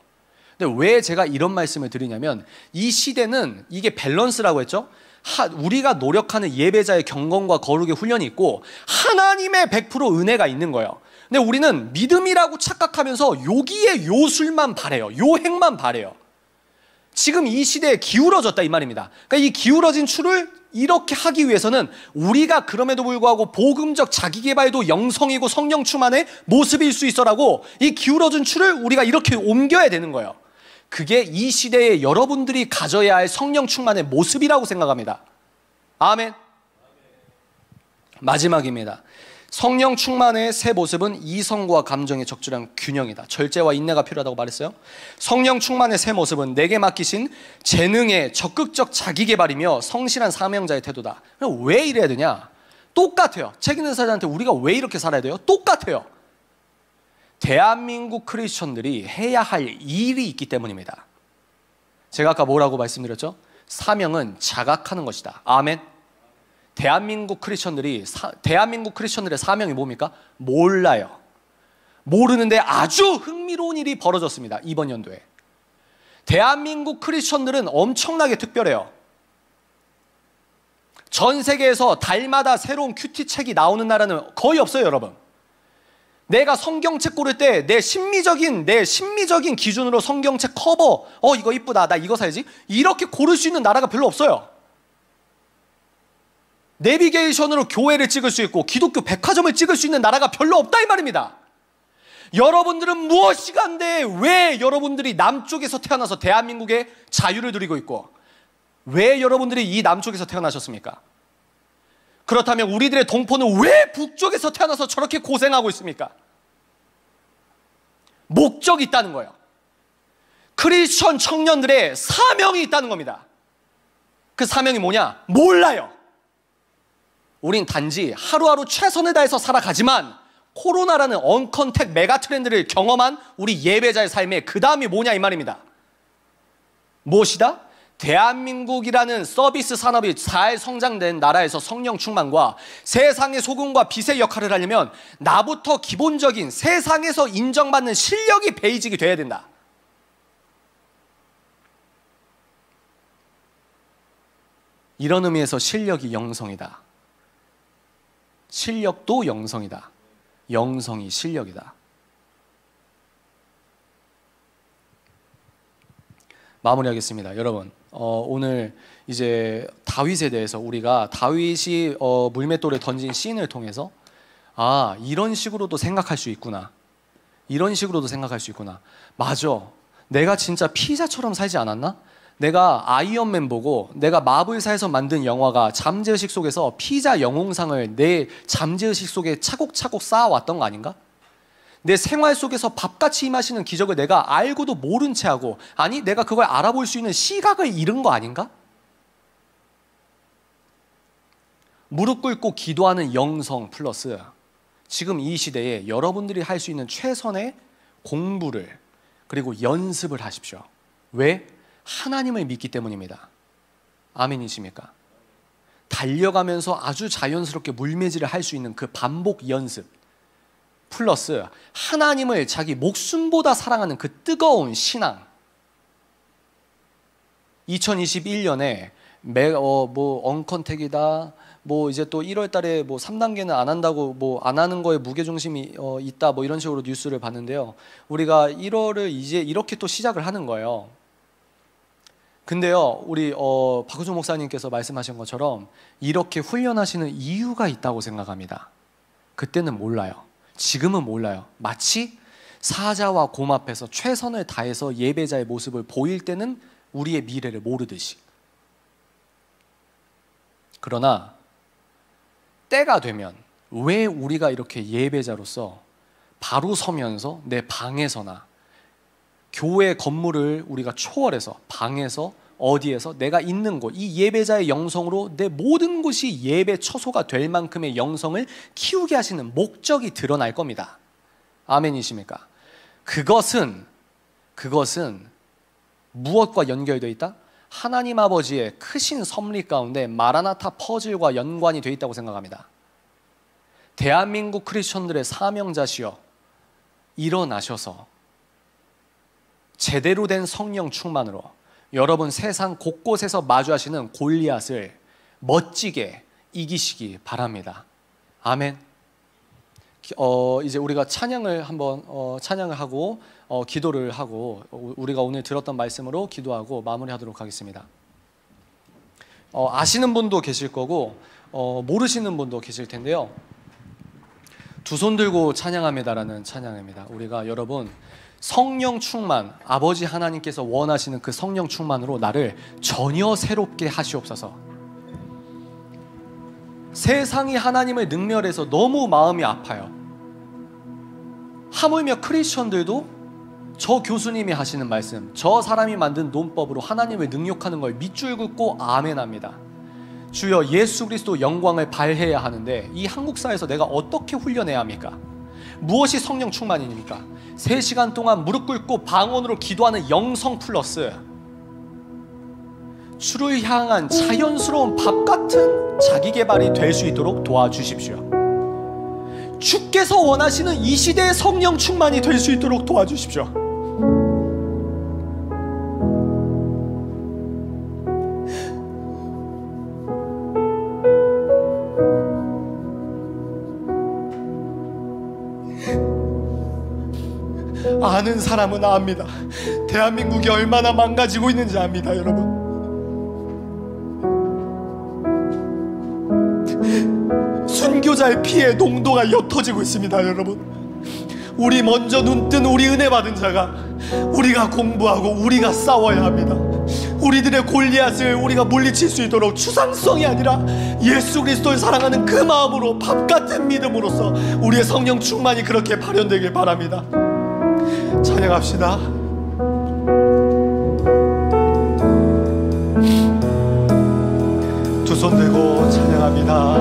근데 왜 제가 이런 말씀을 드리냐면, 이 시대는 이게 밸런스라고 했죠. 우리가 노력하는 예배자의 경건과 거룩의 훈련이 있고 하나님의 100% 은혜가 있는 거예요. 근데 우리는 믿음이라고 착각하면서 여기에 요술만 바래요. 요행만 바래요. 지금 이 시대에 기울어졌다 이 말입니다. 그러니까 이 기울어진 추를 이렇게 하기 위해서는 우리가 그럼에도 불구하고 복음적 자기개발도 영성이고 성령 충만의 모습일 수 있어라고 이 기울어진 추를 우리가 이렇게 옮겨야 되는 거예요. 그게 이 시대에 여러분들이 가져야 할 성령 충만의 모습이라고 생각합니다. 아멘. 마지막입니다. 성령 충만의 새 모습은 이성과 감정의 적절한 균형이다. 절제와 인내가 필요하다고 말했어요. 성령 충만의 새 모습은 내게 맡기신 재능의 적극적 자기 개발이며 성실한 사명자의 태도다. 왜 이래야 되냐? 똑같아요. 책 읽는 사람한테 우리가 왜 이렇게 살아야 돼요? 똑같아요. 대한민국 크리스천들이 해야 할 일이 있기 때문입니다. 제가 아까 뭐라고 말씀드렸죠? 사명은 자각하는 것이다. 아멘. 대한민국 크리스천들의 사명이 뭡니까? 몰라요. 모르는데 아주 흥미로운 일이 벌어졌습니다. 이번 연도에. 대한민국 크리스천들은 엄청나게 특별해요. 전 세계에서 달마다 새로운 큐티 책이 나오는 나라는 거의 없어요, 여러분. 내가 성경책 고를 때 내 심미적인 기준으로 성경책 커버, 이거 이쁘다, 나 이거 사야지, 이렇게 고를 수 있는 나라가 별로 없어요. 내비게이션으로 교회를 찍을 수 있고 기독교 백화점을 찍을 수 있는 나라가 별로 없다 이 말입니다. 여러분들은 무엇이 간데 왜 여러분들이 남쪽에서 태어나서 대한민국의 자유를 누리고 있고 왜 여러분들이 이 남쪽에서 태어나셨습니까? 그렇다면 우리들의 동포는 왜 북쪽에서 태어나서 저렇게 고생하고 있습니까? 목적이 있다는 거예요. 크리스천 청년들의 사명이 있다는 겁니다. 그 사명이 뭐냐? 몰라요. 우린 단지 하루하루 최선을 다해서 살아가지만 코로나라는 언컨택 메가 트렌드를 경험한 우리 예배자의 삶의 그 다음이 뭐냐 이 말입니다. 무엇이다? 대한민국이라는 서비스 산업이 잘 성장된 나라에서 성령 충만과 세상의 소금과 빛의 역할을 하려면 나부터 기본적인 세상에서 인정받는 실력이 베이직이 돼야 된다. 이런 의미에서 실력이 영성이다. 실력도 영성이다. 영성이 실력이다. 마무리하겠습니다. 여러분, 오늘 이제 다윗에 대해서 우리가 다윗이 물맷돌에 던진 씬을 통해서 이런 식으로도 생각할 수 있구나. 이런 식으로도 생각할 수 있구나. 맞아. 내가 진짜 피자처럼 살지 않았나? 내가 아이언맨 보고 내가 마블사에서 만든 영화가 잠재의식 속에서 피자 영웅상을 내 잠재의식 속에 차곡차곡 쌓아왔던 거 아닌가? 내 생활 속에서 밥같이 임하시는 기적을 내가 알고도 모른 채 하고, 아니 내가 그걸 알아볼 수 있는 시각을 잃은 거 아닌가? 무릎 꿇고 기도하는 영성 플러스 지금 이 시대에 여러분들이 할 수 있는 최선의 공부를 그리고 연습을 하십시오. 왜? 하나님을 믿기 때문입니다. 아멘이십니까? 달려가면서 아주 자연스럽게 물매질을 할 수 있는 그 반복 연습 플러스 하나님을 자기 목숨보다 사랑하는 그 뜨거운 신앙. 2021년에 언컨택이다. 이제 또 1월 달에 3단계는 안 한다고 안 하는 거에 무게중심이 있다 이런 식으로 뉴스를 봤는데요. 우리가 1월을 이제 이렇게 또 시작을 하는 거예요. 근데요, 우리 박우종 목사님께서 말씀하신 것처럼 이렇게 훈련하시는 이유가 있다고 생각합니다. 그때는 몰라요. 지금은 몰라요. 마치 사자와 곰 앞에서 최선을 다해서 예배자의 모습을 보일 때는 우리의 미래를 모르듯이. 그러나 때가 되면 왜 우리가 이렇게 예배자로서 바로 서면서 내 방에서나 교회 건물을 우리가 초월해서 방에서 어디에서 내가 있는 곳, 이 예배자의 영성으로 내 모든 곳이 예배 처소가 될 만큼의 영성을 키우게 하시는 목적이 드러날 겁니다. 아멘이십니까? 그것은 무엇과 연결되어 있다? 하나님 아버지의 크신 섭리 가운데 마라나타 퍼즐과 연관이 되어 있다고 생각합니다. 대한민국 크리스천들의 사명자시여 일어나셔서 제대로 된 성령 충만으로 여러분 세상 곳곳에서 마주하시는 골리앗을 멋지게 이기시기 바랍니다. 아멘. 이제 우리가 찬양을 한번 찬양을 하고 기도를 하고 우리가 오늘 들었던 말씀으로 기도하고 마무리하도록 하겠습니다. 아시는 분도 계실 거고 모르시는 분도 계실 텐데요. 두 손 들고 찬양합니다라는 찬양입니다. 우리가 여러분 성령 충만, 아버지 하나님께서 원하시는 그 성령 충만으로 나를 전혀 새롭게 하시옵소서. 세상이 하나님을 능멸해서 너무 마음이 아파요. 하물며 크리스천들도 저 교수님이 하시는 말씀, 저 사람이 만든 논법으로 하나님을 능욕하는 걸 밑줄 긋고 아멘합니다. 주여 예수 그리스도 영광을 발해야 하는데 이 한국사에서 내가 어떻게 훈련해야 합니까? 무엇이 성령 충만입니까? 3시간 동안 무릎 꿇고 방언으로 기도하는 영성 플러스 주를 향한 자연스러운 밥 같은 자기 개발이 될 수 있도록 도와주십시오. 주께서 원하시는 이 시대의 성령 충만이 될 수 있도록 도와주십시오. 아는 사람은 압니다. 대한민국이 얼마나 망가지고 있는지 압니다, 여러분. 순교자의 피의 농도가 옅어지고 있습니다, 여러분. 우리 먼저 눈뜬 우리 은혜 받은 자가 우리가 공부하고 우리가 싸워야 합니다. 우리들의 골리앗을 우리가 물리칠 수 있도록 추상성이 아니라 예수 그리스도를 사랑하는 그 마음으로 밥 같은 믿음으로써 우리의 성령 충만이 그렇게 발현되길 바랍니다. 찬양합시다. 두 손 들고 찬양합니다.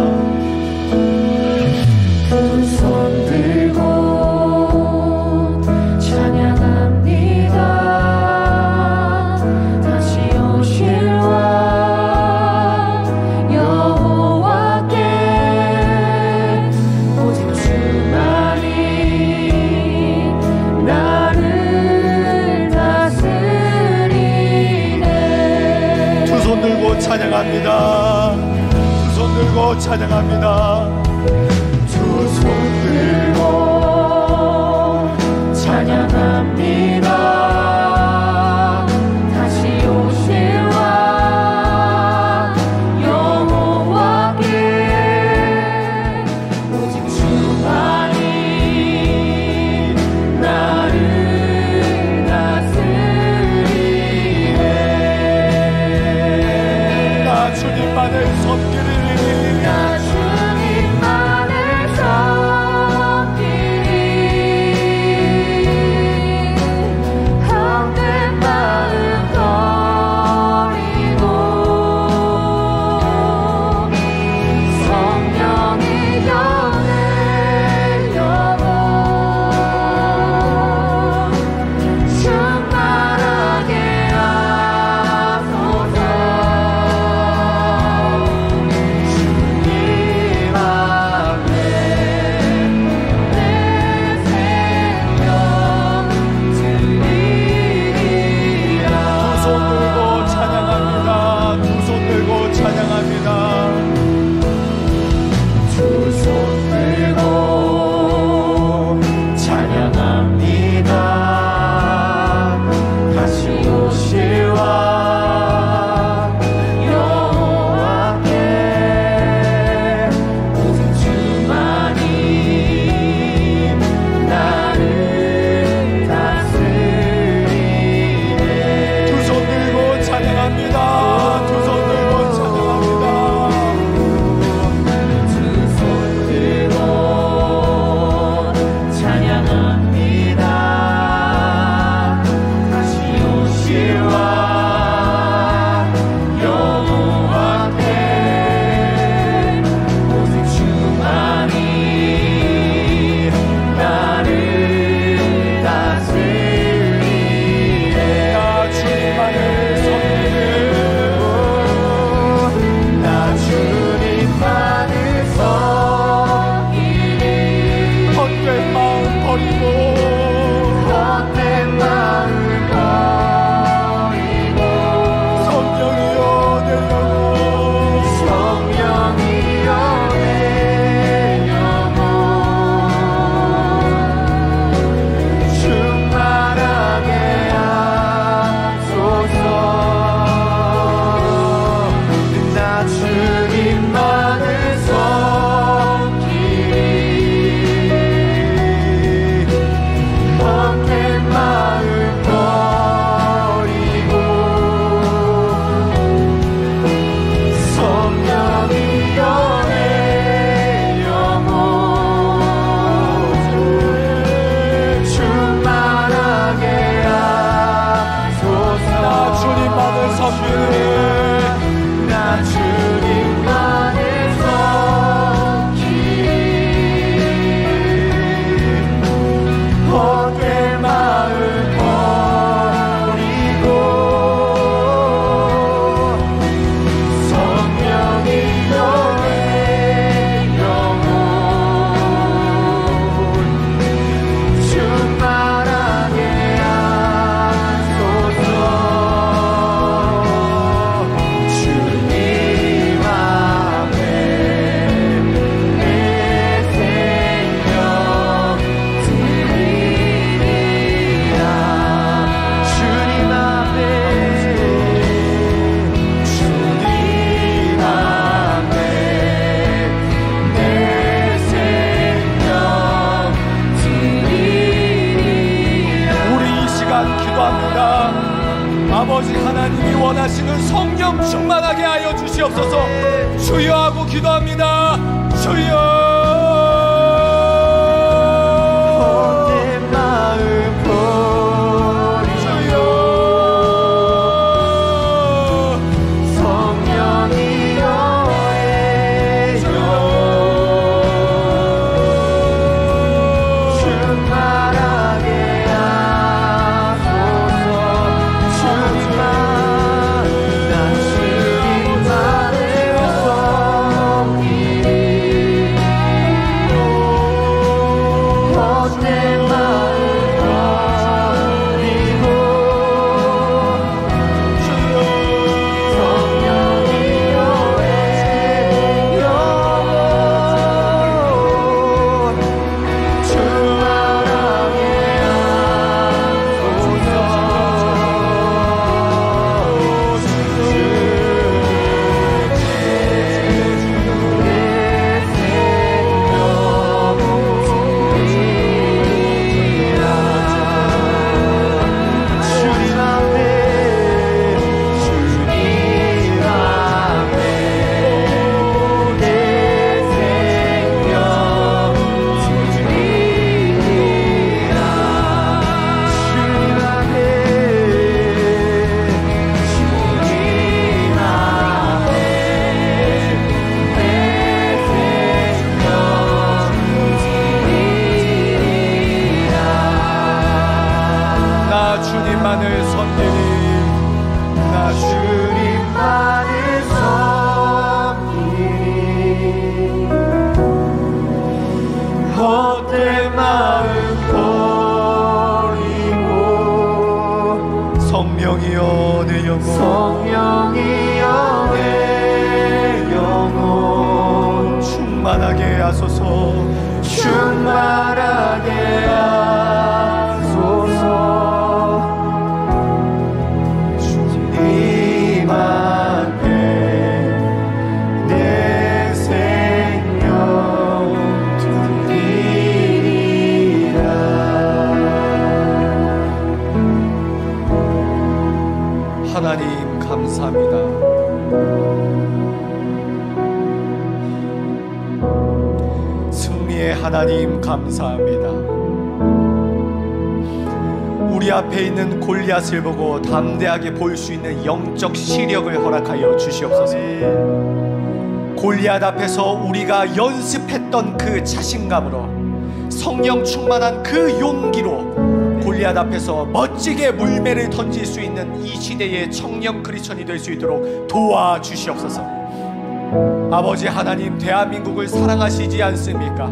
두 손 들고 찬양합니다. 다시 오실 왕 여호와께 오직 주만이 나를 다스리네. 두 손 들고 찬양합니다. 두 손 들고 찬양합니다. 두 손 들고 찬양합니다. 다시 오실 왕 여호와께 오직 주만이 나를 다스리네. 나 주님만을 섬기리. 나 주님만을 충만하게 하여 주시옵소서. 주여 하고 기도합니다. 주여. 주님만을 섬기리. 나 주님만을 섬기리. 헛된 마음 버리고 성령이여 내 영혼, 성령이여 내 영혼 충만하게 하소서. 충만하게 하소서. 하나님 감사합니다. 승리의 하나님 감사합니다. 우리 앞에 있는 골리앗을 보고 담대하게 볼 수 있는 영적 시력을 허락하여 주시옵소서. 골리앗 앞에서 우리가 연습했던 그 자신감으로, 성령 충만한 그 용기로 골리앗 앞에서 멋지게 물매를 던질 수 있는 이 시대의 청년 크리스천이 될 수 있도록 도와주시옵소서. 아버지 하나님, 대한민국을 사랑하시지 않습니까?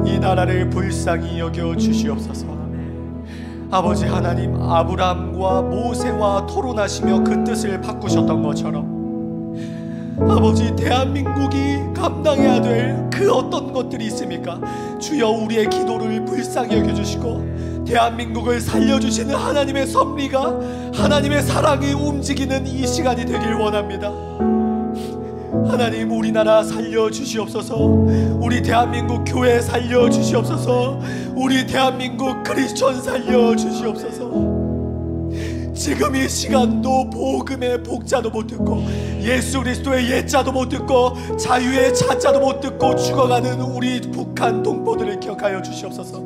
이 나라를 불쌍히 여겨 주시옵소서. 아버지 하나님, 아브라함과 모세와 토론하시며 그 뜻을 바꾸셨던 것처럼 아버지, 대한민국이 감당해야 될 그 어떤 것들이 있습니까? 주여, 우리의 기도를 불쌍히 여겨주시고 대한민국을 살려주시는 하나님의 섭리가, 하나님의 사랑이 움직이는 이 시간이 되길 원합니다. 하나님, 우리나라 살려주시옵소서. 우리 대한민국 교회 살려주시옵소서. 우리 대한민국 크리스천 살려주시옵소서. 지금 이 시간도 복음의 복자도 못 듣고, 예수 그리스도의 예자도 못 듣고, 자유의 자자도 못 듣고 죽어가는 우리 북한 동포들을 기억하여 주시옵소서.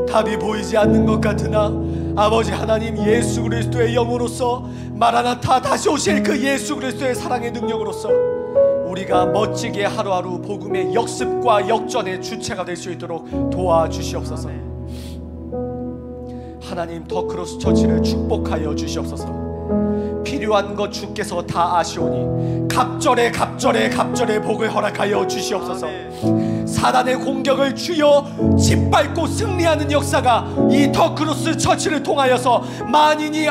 답이 보이지 않는 것 같으나 아버지 하나님, 예수 그리스도의 영으로서 마라나타 다시 오실 그 예수 그리스도의 사랑의 능력으로서 우리가 멋지게 하루하루 복음의 역습과 역전의 주체가 될 수 있도록 도와주시옵소서. 하나님, 더 크로스 처치를 축복하여 주시옵소서. 필요한 것 주께서 다 아시오니 갑절에 복을 허락하여 주시옵소서. 사단의 공격을 주여 짓밟고 승리하는 역사가 이 더 크로스 처치를 통하여서 만인이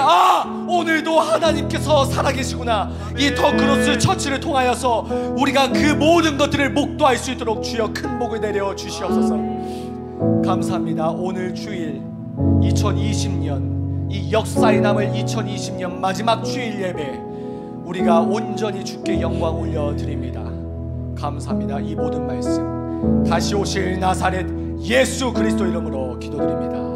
오늘도 하나님께서 살아계시구나, 이 더 크로스 처치를 통하여서 우리가 그 모든 것들을 목도할 수 있도록 주여 큰 복을 내려 주시옵소서. 감사합니다. 오늘 주일 2020년 이 역사에 남을 2020년 마지막 주일 예배, 우리가 온전히 주께 영광 올려드립니다. 감사합니다. 이 모든 말씀 다시 오실 나사렛 예수 그리스도 이름으로 기도드립니다.